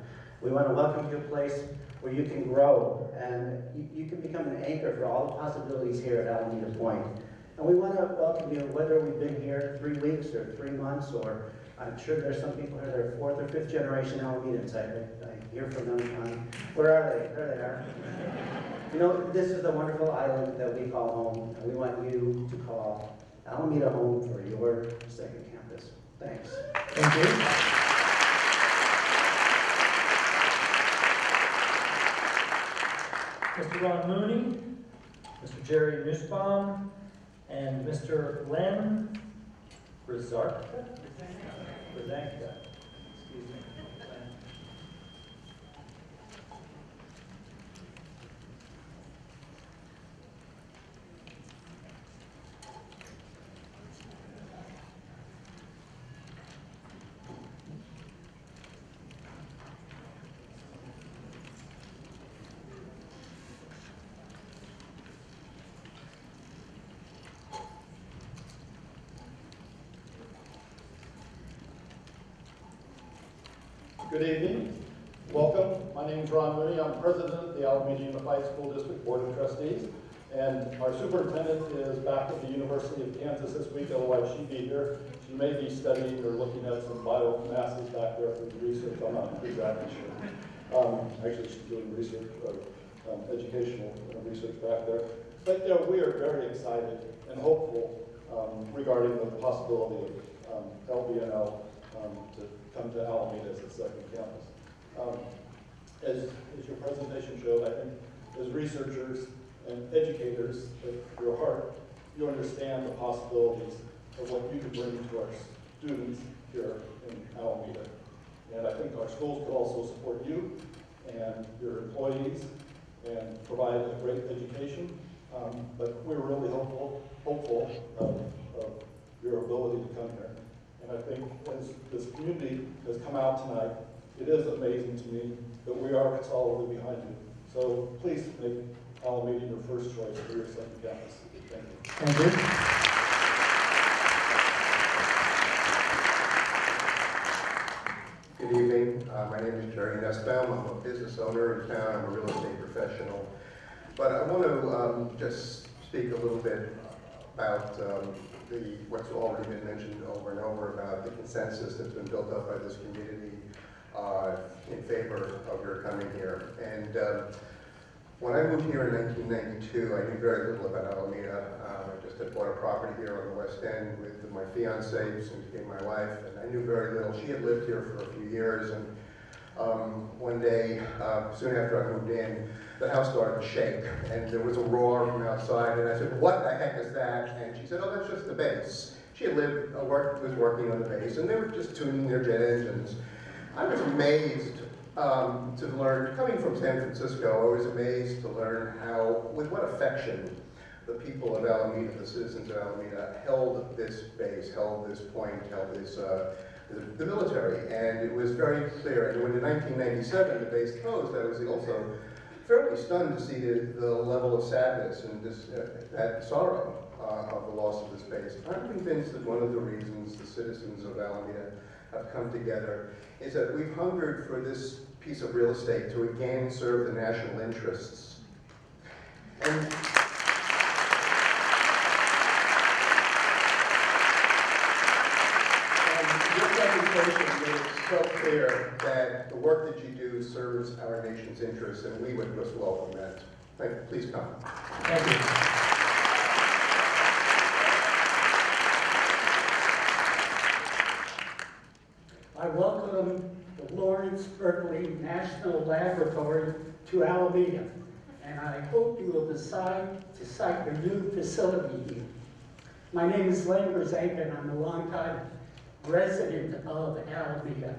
We want to welcome you to a place where you can grow and you can become an anchor for all the possibilities here at Alameda Point. And we want to welcome you, whether we've been here 3 weeks or 3 months, or I'm sure there's some people here that are 4th or 5th generation Alamedans. I hear from them. Where are they? There they are. You know, this is the wonderful island that we call home, and we want you to call Alameda home for your second campus. Thanks. Thank you. Mr. Ron Mooney, Mr. Jerry Nussbaum, and Mr. Len Brzanka. Excuse me. Good evening. Welcome. My name is Ron Mooney. I'm president of the Alameda Unified School District Board of Trustees. And our superintendent is back at the University of Kansas this week, otherwise she'd be here. She may be studying or looking at some biomasses back there for the research. I'm not exactly sure. Actually, she's doing research, educational research back there. But you know, we are very excited and hopeful regarding the possibility of LBNL to come to Alameda as its second campus. As your presentation showed, I think as researchers and educators at your heart, you understand the possibilities of what you can bring to our students here in Alameda. And I think our schools could also support you and your employees and provide a great education. But we're really hopeful of your ability to come here. And I think as this community has come out tonight, it is amazing to me that we are solidly behind you. So please make Alameda your first choice for your second campus. Thank you. Thank you. Good evening. My name is Jerry Nussbaum. I'm a business owner in town. I'm a real estate professional. But I want to just speak a little bit about what's already been mentioned over and over about the consensus that's been built up by this community in favor of your coming here. And When I moved here in 1992, I knew very little about Alameda. I just had bought a property here on the West End with my fiancée, soon became my wife, and I knew very little. She had lived here for a few years, and one day, soon after I moved in, the house started to shake, and there was a roar from outside, and I said, "What the heck is that?" And she said, "Oh, that's just the base." She had was working on the base, and they were just tuning their jet engines. I was amazed to learn, coming from San Francisco, I was amazed to learn how, with what affection, the people of Alameda, the citizens of Alameda, held this base, held this point, held this, the military. And it was very clear. And when in 1997 the base closed, I was also fairly stunned to see the level of sadness and that sorrow of the loss of this base. I'm convinced that one of the reasons the citizens of Alameda have come together is that we've hungered for this piece of real estate to again serve the national interests. And your presentation made it so clear that the work that you do serves our nation's interests, and we would just welcome that. Thank you. Please come. Thank you. I welcome the Lawrence Berkeley National Laboratory to Alameda, and I hope you will decide to site your new facility here. My name is Len Brzank, and I'm a longtime resident of Alameda.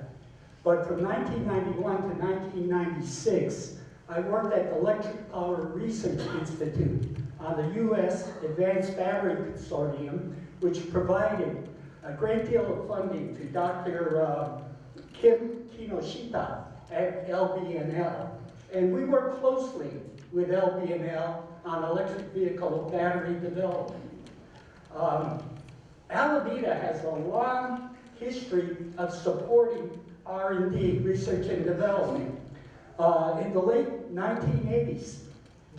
But from 1991 to 1996, I worked at the Electric Power Research Institute on the U.S. Advanced Battery Consortium, which provided a great deal of funding to Dr. Kim Kinoshita at LBNL. And we work closely with LBNL on electric vehicle battery development. Alameda has a long history of supporting R&D, research and development. In the late 1980s,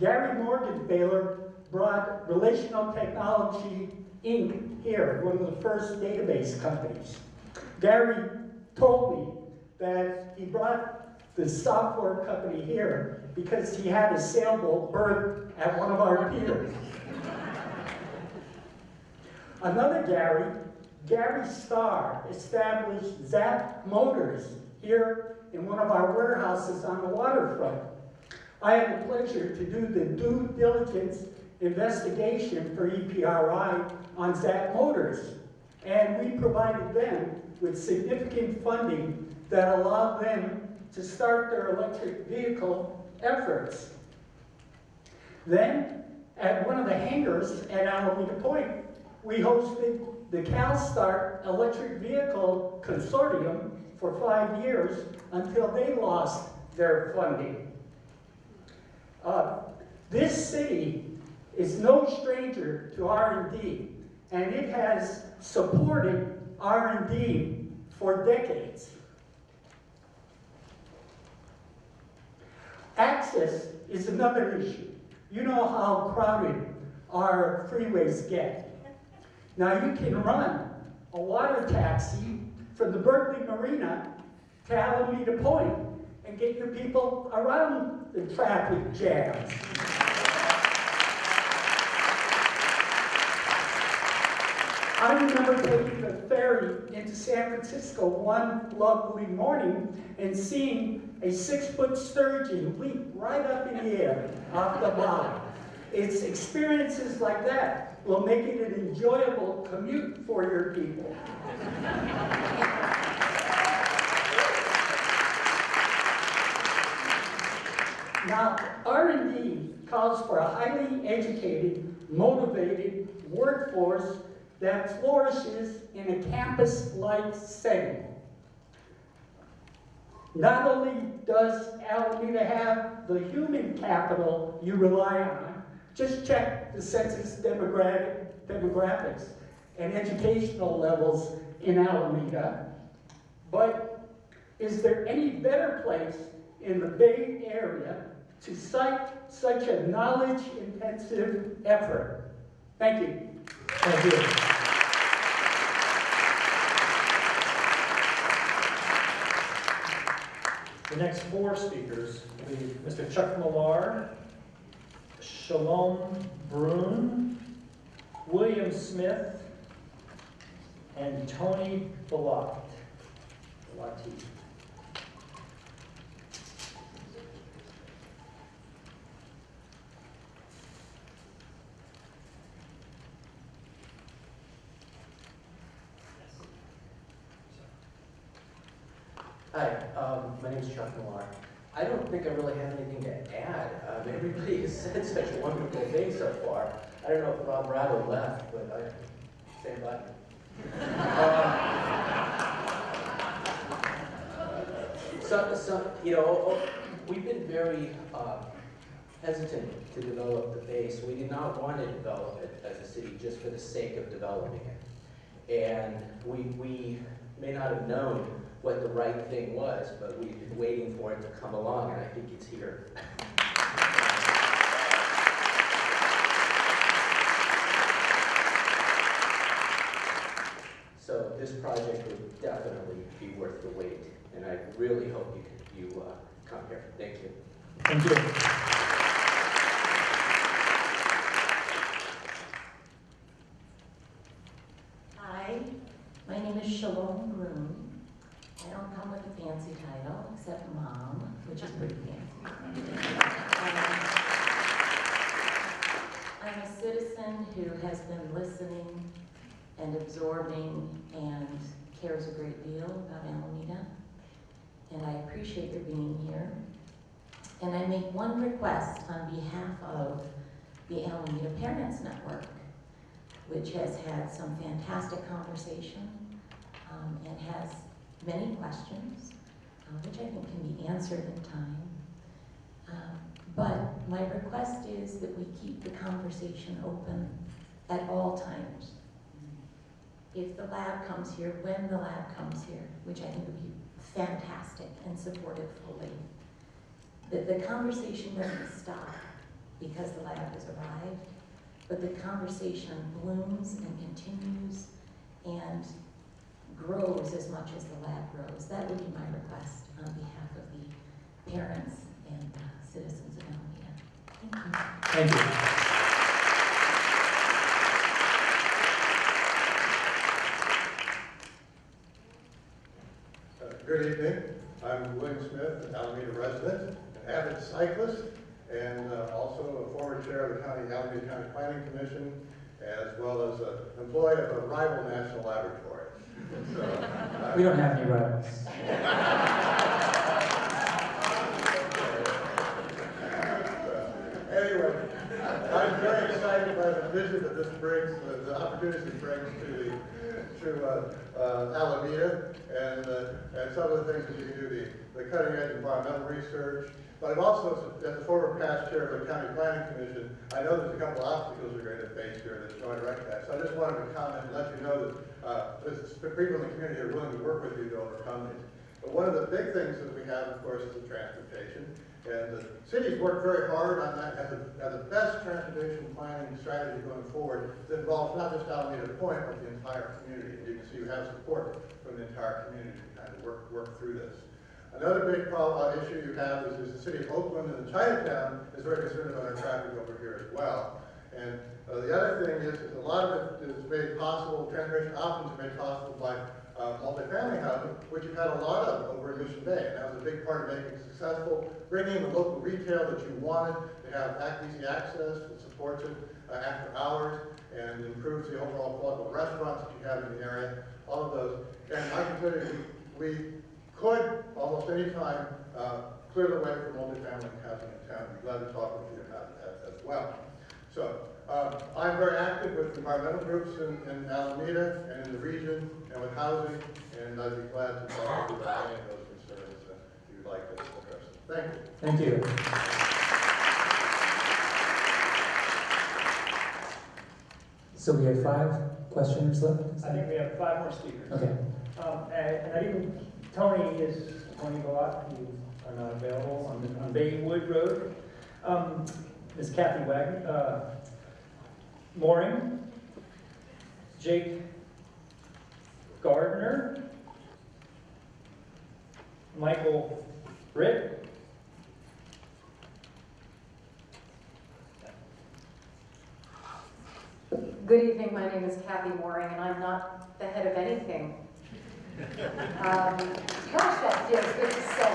Gary Morgenthaler brought Relational Technology Inc. here, one of the first database companies. Gary told me that he brought the software company here because he had a sailboat berth at one of our piers. Another Gary Starr, established Zap Motors here in one of our warehouses on the waterfront. I had the pleasure to do the due diligence investigation for EPRI on Zap Motors, and we provided them with significant funding that allowed them to start their electric vehicle efforts. Then, at one of the hangars at Alameda Point, we hosted the CalSTART Electric Vehicle Consortium for 5 years until they lost their funding. This city is no stranger to R&D, and it has supported R&D for decades. Access is another issue. You know how crowded our freeways get. Now you can run a water taxi from the Berkeley Marina to Alameda Point and get your people around the traffic jams. I remember taking the ferry into San Francisco one lovely morning and seeing a 6-foot sturgeon leap right up in the air off the bottom. It's experiences like that will make it an enjoyable commute for your people. Now, R&D calls for a highly educated, motivated workforce that flourishes in a campus-like setting. Not only does Alameda have the human capital you rely on, just check the census demographics and educational levels in Alameda, but is there any better place in the Bay Area to cite such a knowledge-intensive effort? Thank you. Thank you. The next 4 speakers will be Mr. Chuck Millar, Shalom Brune, William Smith, and Tony Balati. Hi, my name is Chuck Millar. I don't think I really have anything to add. Everybody has said such wonderful things so far. I don't know if Rob Ratto left, but I stand by. We've been very hesitant to develop the base. We did not want to develop it as a city just for the sake of developing it. And we may not have known what the right thing was, but we've been waiting for it to come along, and I think it's here. So this project would definitely be worth the wait, and I really hope you come here. Thank you. Thank you. Hi, my name is Shalom Brune. I don't come with a fancy title, except Mom, which is pretty fancy. I'm a citizen who has been listening and absorbing and cares a great deal about Alameda. And I appreciate your being here. And I make one request on behalf of the Alameda Parents Network, which has had some fantastic conversation and has many questions, which I think can be answered in time. But my request is that we keep the conversation open at all times. If the lab comes here, when the lab comes here, which I think would be fantastic and support it fully, that the conversation doesn't stop because the lab has arrived, but the conversation blooms and continues and grows as much as the lab grows. That would be my request on behalf of the parents and citizens of Alameda. Thank you. Thank you. Good evening. I'm William Smith, an Alameda resident, an avid cyclist, and also a former chair of the Alameda County Planning Commission, as well as an employee of a rival national laboratory. So, We don't have any rivals. Anyway, I'm very excited by the vision that this brings, the opportunities it brings to Alameda, and some of the things that you can do, the cutting edge environmental research. But I'm also, as a former past chair of the County Planning Commission, I know there's a couple of obstacles we're going to face here that Joy recognized. So I just wanted to comment and let you know that there's people in the community who are willing to work with you to overcome these. But one of the big things that we have, of course, is the transportation. And the city's worked very hard on that as the best transportation planning strategy going forward that involves not just Alameda Point, but the entire community. And you can see you have support from the entire community to kind of work through this. Another big issue you have is the city of Oakland and Chinatown is very concerned about our traffic over here as well. And the other thing is a lot of it is made possible, transportation options are made possible by multifamily housing, which you've had a lot of over in Mission Bay. And that was a big part of making it successful, bringing in the local retail that you wanted to have easy access that supports it after hours and improves the overall quality of the restaurants that you have in the area, all of those. And I can tell you, we could almost any time clear the way for multifamily housing in town. I'd be glad to talk with you about that as well. So I'm very active with environmental groups in Alameda and in the region and with housing, and I'd be glad to talk to you about any of those concerns if you'd like to address them. Thank you. Thank you. So we have 5 questioners left? I think we have 5 more speakers. Okay. And I think Tony Balot, who are not available on Baywood Road. Ms. Kathy Wagner, Mooring, Jake Gardner, Michael Britt, Good evening, my name is Kathy Mooring, and I'm not the head of anything. Gosh, that feels good to say.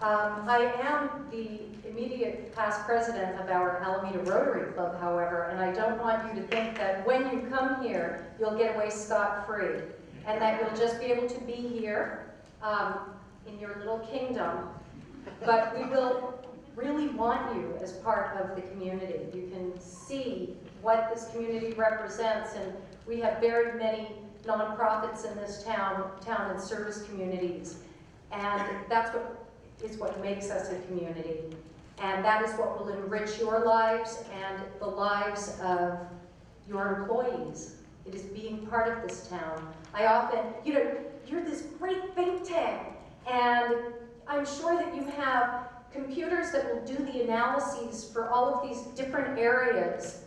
I am the immediate past president of our Alameda Rotary Club, however, and I don't want you to think that when you come here, you'll get away scot-free, and that you'll just be able to be here in your little kingdom. But we will really want you as part of the community. You can see what this community represents, and we have very many nonprofits in this town and service communities, and that's what makes us a community, and that is what will enrich your lives and the lives of your employees. It is being part of this town. I often, you're this great think tank, and I'm sure that you have computers that will do the analyses for all of these different areas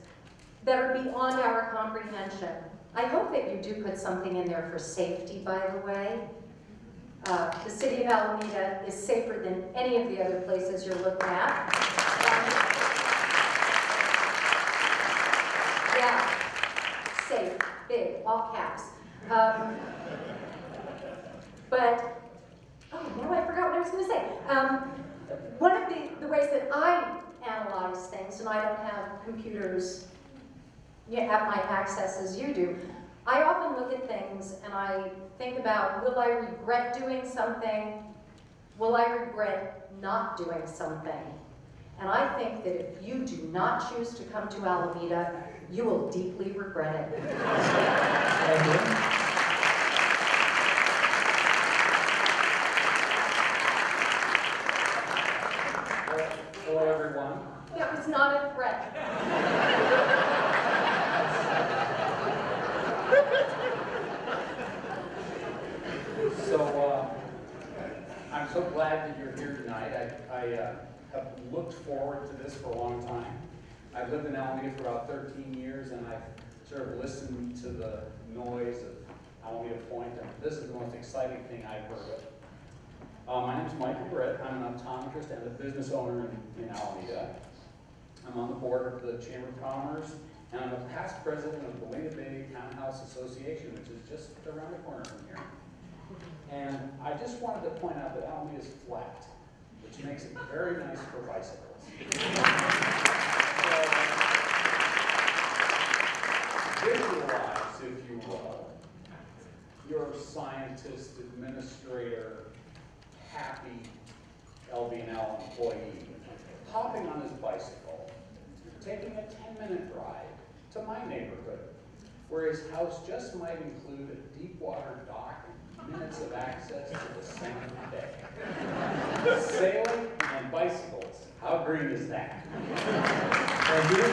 that are beyond our comprehension. I hope that you do put something in there for safety, by the way. The city of Alameda is safer than any of the other places you're looking at. Yeah, safe, big, all caps. But, now I forgot what I was going to say. One of the ways that I analyze things, and I don't have computers at my access as you do, I often look at things and I think about, will I regret doing something? Will I regret not doing something? And I think that if you do not choose to come to Alameda, you will deeply regret it. Thank you. Hello, everyone. That was not a threat. So, I'm so glad that you're here tonight. I have looked forward to this for a long time. I've lived in Alameda for about 13 years, and I've sort of listened to the noise of Alameda Point, and this is the most exciting thing I've heard of. My name is Michael Britt. I'm an optometrist and a business owner in Alameda. I'm on the board of the Chamber of Commerce, and I'm a past president of the Alameda Bay Townhouse Association, which is just around the corner from here. And I just wanted to point out that Alameda is flat, which makes it very nice for bicycles. So, visualize, if you will, your scientist, administrator, happy LBNL employee hopping on his bicycle, taking a 10-minute drive to my neighborhood, where his house just might include a deep water dock and minutes of access to the center of the bay. Sailing and bicycles, how green is that? Thank you.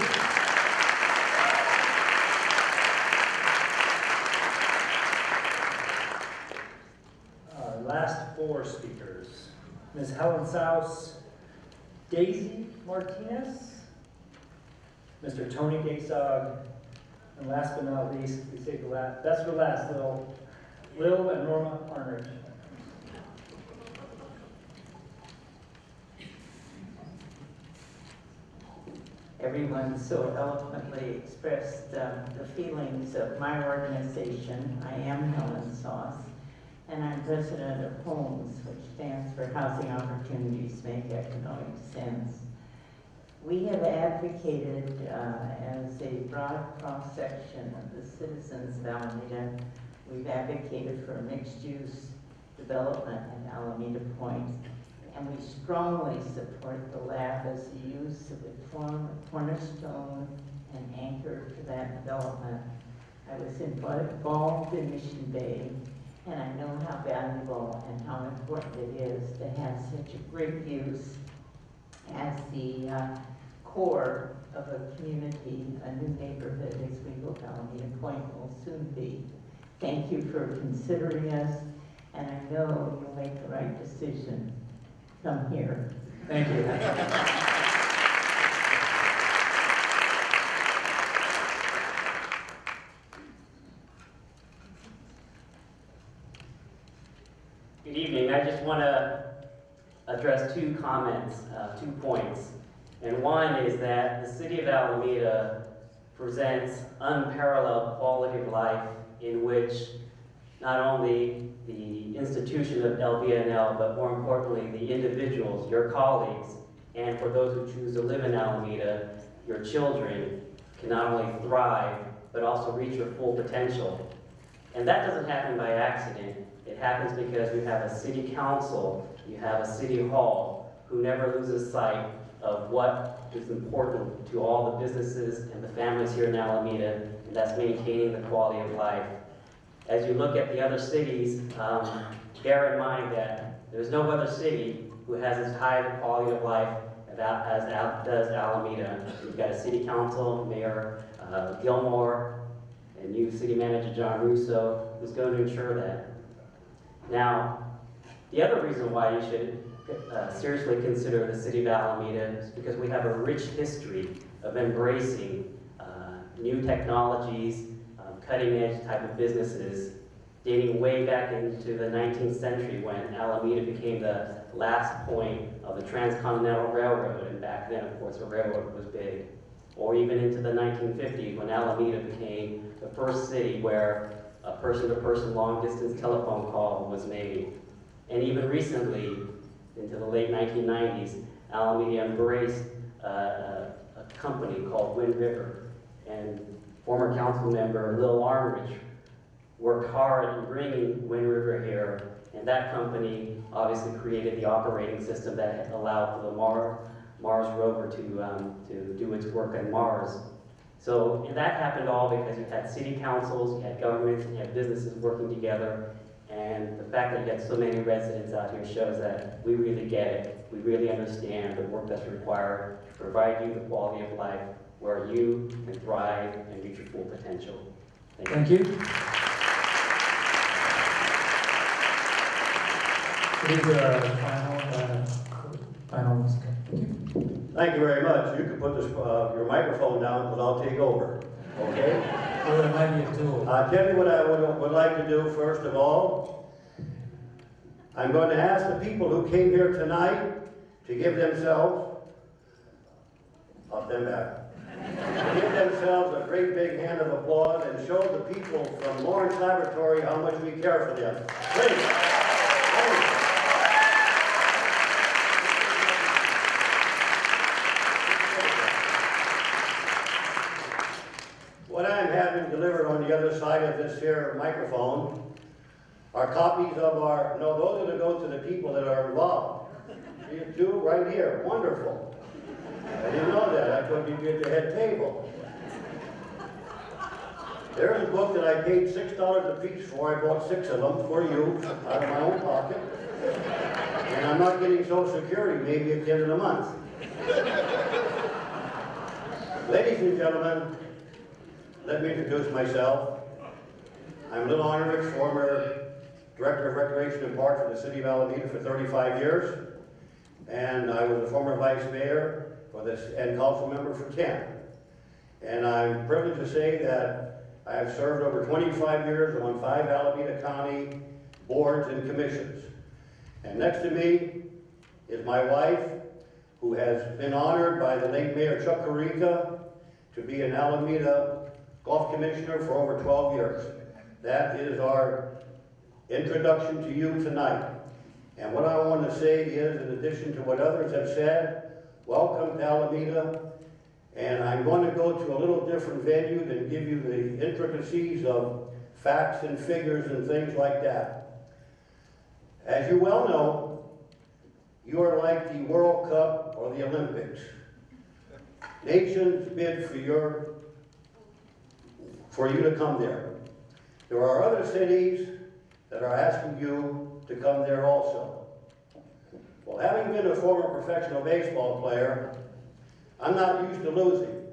Last four speakers. Ms. Helen Souse, Daisy Martinez, Mr. Tony Gasog, and last but not least, we saved the last, best for last, Lil and Norma Arnridge. Everyone so eloquently expressed the feelings of my organization. I am Helen Sauce, and I'm president of HOMES, which stands for Housing Opportunities Make Economic Sense. We have advocated as a broad cross-section of the citizens of Alameda. We've advocated for mixed-use development in Alameda Point, and we strongly support the lab as a use of a cornerstone and anchor to that development. I was involved in Mission Bay, and I know how valuable and how important it is to have such a great use as the core of a community, a new neighborhood, as we hope Alameda Point will soon be. Thank you for considering us, and I know you'll make the right decision. Come here. Thank you. Good evening. I just want to address two comments, 2 points. And one is that the city of Alameda presents unparalleled quality of life in which not only the institution of LBNL, but more importantly, the individuals, your colleagues, and for those who choose to live in Alameda, your children can not only thrive, but also reach your full potential. And that doesn't happen by accident. It happens because you have a city council, you have a city hall, who never loses sight of what is important to all the businesses and the families here in Alameda, and that's maintaining the quality of life. As you look at the other cities, bear in mind that there's no other city who has as high a quality of life as does Alameda. You've got a city council, Mayor Gilmore, and new city manager John Russo, who's going to ensure that. Now, the other reason why you should seriously consider the city of Alameda is because we have a rich history of embracing new technologies, cutting-edge type of businesses, dating way back into the 19th century when Alameda became the last point of the Transcontinental Railroad, and back then, of course, the railroad was big. Or even into the 1950s when Alameda became the first city where a person-to-person long-distance telephone call was made. And even recently, into the late 1990s, Alameda embraced a company called Wind River, and former council member Lil Armridge worked hard in bringing Wind River here, and that company obviously created the operating system that allowed for the Mars rover to do its work on Mars. So and that happened all because you had city councils, you had governments, and you had businesses working together, and the fact that you had so many residents out here shows that we really get it. We really understand the work that's required to provide you the quality of life where you can thrive and reach your full potential. Thank you. These are our final. Thank you very much. You can put this, your microphone down, because I'll take over. Okay? Well, it might be a tool. I'll tell you what I would like to do first of all. I'm going to ask the people who came here tonight to give themselves, up them back, to give themselves a great big hand of applause and show the people from Lawrence Laboratory how much we care for them. Please. What I'm having delivered on the other side of this here microphone are copies of our, no, those are to go to the people that are involved. You two right here, wonderful. I didn't know that. I thought you'd be at the head table. There's a book that I paid $6 a piece for. I bought 6 of them for you out of my own pocket. And I'm not getting Social Security maybe at the end of the month. Ladies and gentlemen, let me introduce myself. I'm Lil Armridge, former Director of Recreation and Parks for the City of Alameda for 35 years. And I was a former Vice Mayor for this and Council Member for 10. And I'm privileged to say that I have served over 25 years on 5 Alameda County boards and commissions. And next to me is my wife, who has been honored by the late Mayor Chuck Carica to be an Alameda Golf Commissioner for over 12 years. That is our introduction to you tonight. And what I want to say is, in addition to what others have said, welcome to Alameda. And I'm going to go to a little different venue than give you the intricacies of facts and figures and things like that. As you well know, you are like the World Cup or the Olympics. Nations bid for you to come there. There are other cities that are asking you to come there also. Well, having been a former professional baseball player, I'm not used to losing.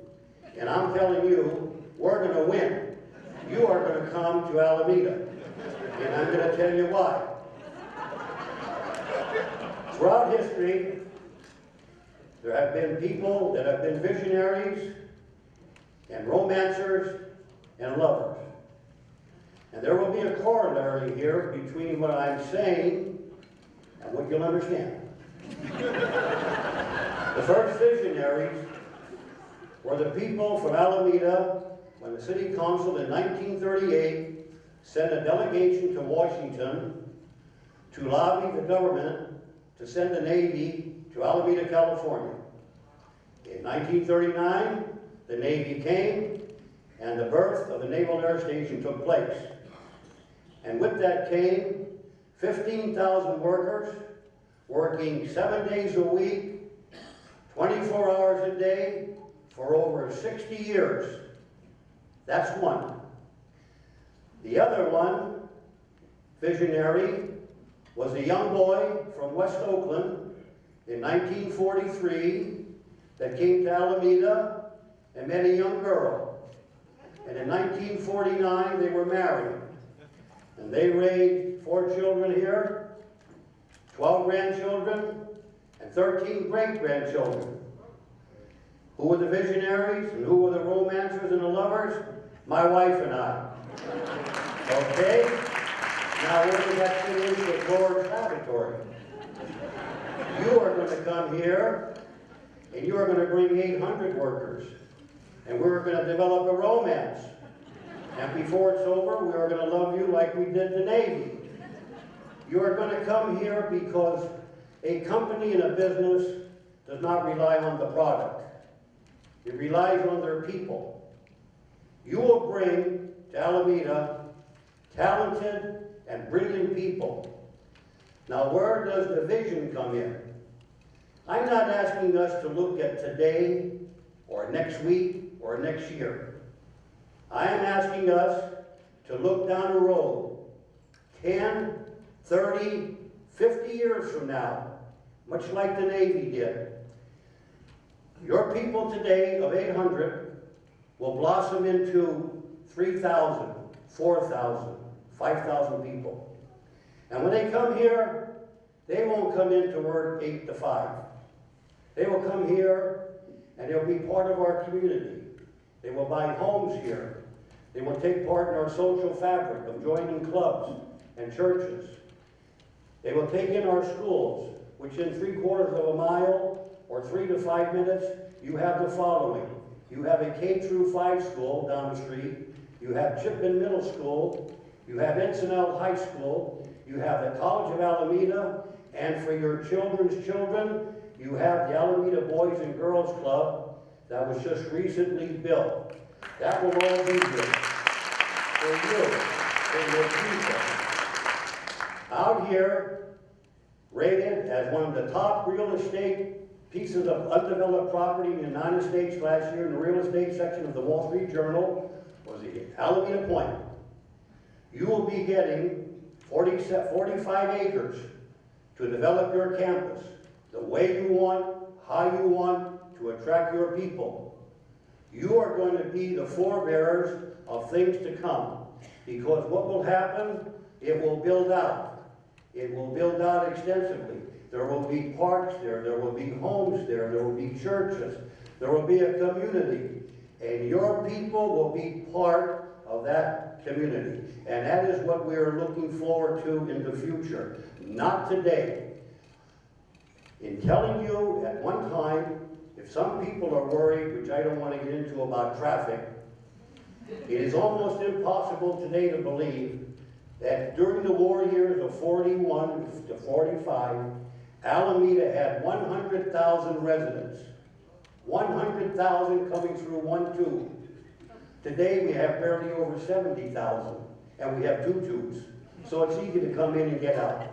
And I'm telling you, we're going to win. You are going to come to Alameda. And I'm going to tell you why. Throughout history, there have been people that have been visionaries and romancers and lovers. And there will be a corollary here between what I'm saying and what you'll understand. The first visionaries were the people from Alameda when the city council in 1938 sent a delegation to Washington to lobby the government to send the Navy to Alameda, California. In 1939, the Navy came and the birth of the Naval Air Station took place. And with that came 15,000 workers working 7 days a week, 24 hours a day, for over 60 years. That's one. The other one, visionary, was a young boy from West Oakland in 1943 that came to Alameda and met a young girl. And in 1949, they were married. And they raised 4 children here, 12 grandchildren, and 13 great-grandchildren. Who were the visionaries and who were the romancers and the lovers? My wife and I. Okay? Now we're going to finish with Lord's Laboratory. You are going to come here and you are going to bring 800 workers. And we're going to develop a romance. And before it's over, we are going to love you like we did the Navy. You are going to come here because a company and a business does not rely on the product. It relies on their people. You will bring to Alameda talented and brilliant people. Now, where does the vision come in? I'm not asking us to look at today or next week or next year. I am asking us to look down the road 10, 30, 50 years from now, much like the Navy did. Your people today of 800 will blossom into 3,000, 4,000, 5,000 people. And when they come here, they won't come in to work 8 to 5. They will come here and they'll be part of our community. They will buy homes here. They will take part in our social fabric of joining clubs and churches. They will take in our schools, which in 3/4 of a mile or 3 to 5 minutes, you have the following. You have a K-5 school down the street. You have Chipman Middle School. You have Encinal High School. You have the College of Alameda. And for your children's children, you have the Alameda Boys and Girls Club that was just recently built. That will all be here for you, for your people. Out here, rated as one of the top real estate pieces of undeveloped property in the United States last year in the real estate section of the Wall Street Journal was the Alameda Point. You will be getting 45 acres to develop your campus the way you want, how you want, to attract your people. You are going to be the forebearers of things to come, because what will happen, it will build out. It will build out extensively. There will be parks there, there will be homes there, there will be churches, there will be a community, and your people will be part of that community. And that is what we are looking forward to in the future, not today. In telling you at one time, if some people are worried, which I don't want to get into about traffic, it is almost impossible today to believe that during the war years of 41 to 45, Alameda had 100,000 residents. 100,000 coming through one tube. Today we have barely over 70,000, and we have 2 tubes. So it's easy to come in and get out.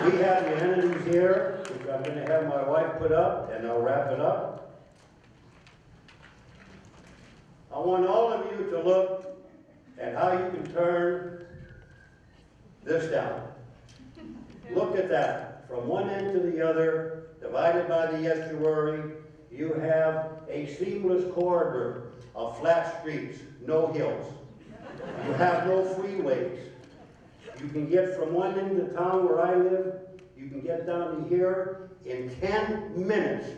We have the amenities here, which I'm going to have my wife put up, and I'll wrap it up. I want all of you to look at how you can turn this down. Look at that. From one end to the other, divided by the estuary, you have a seamless corridor of flat streets, no hills. You have no freeways. You can get from one end of town where I live, you can get down to here in 10 minutes.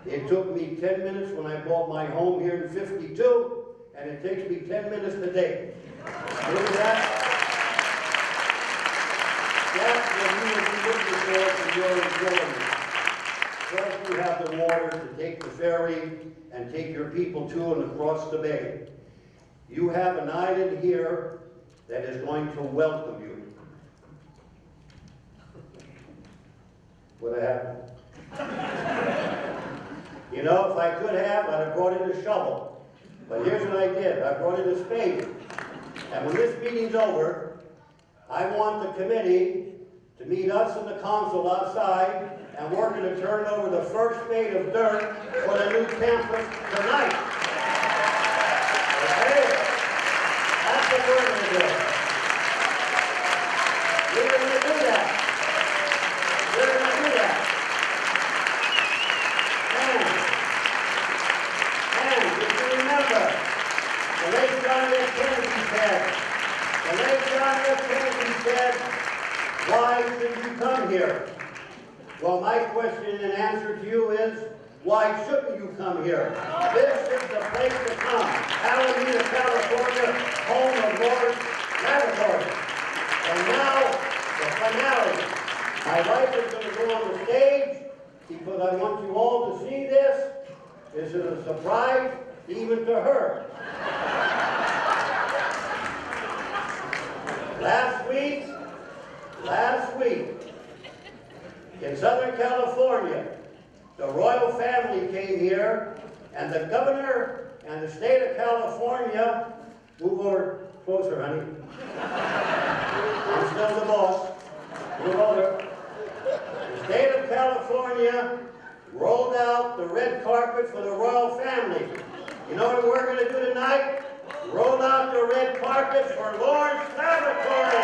It took me 10 minutes when I bought my home here in 52, and it takes me 10 minutes today. Look at that. That's what you will be looking for your employees. First, you have the water to take the ferry and take your people to and across the bay. You have an island here that is going to welcome you. What happened? You know, if I could have, I'd have brought in a shovel. But here's what I did. I brought in a spade. And when this meeting's over, I want the committee to meet us and the council outside, and we're going to turn over the first spade of dirt for the new campus tonight. Okay? That's what we're going to do. We're going to do that. We're going to do that. And if you remember, the late John F. Kennedy said, why should you come here? Well, my question and answer to you is, why shouldn't you come here? This is the place to come. Alameda, California, home of Lawrence Laboratory. And now, the finale. My wife is going to go on the stage because I want you all to see this. This is a surprise even to her. Last week, in Southern California, the royal family came here, and the governor and the state of California, move over closer, honey. I'm still the boss. Move over. The state of California rolled out the red carpet for the royal family. You know what we're going to do tonight? Roll out the red carpet for Lawrence Laboratory.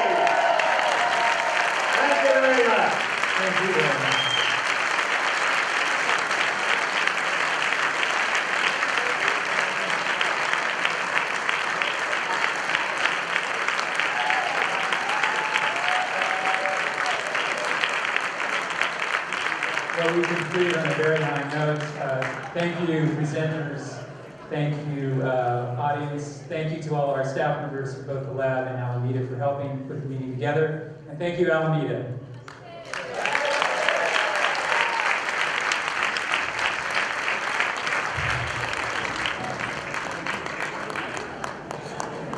Thank you very much. Thank you very much. Well, we conclude on a very high note. Thank you, presenters. Thank you, audience. Thank you to all of our staff members from both the lab and Alameda for helping put the meeting together. And thank you, Alameda.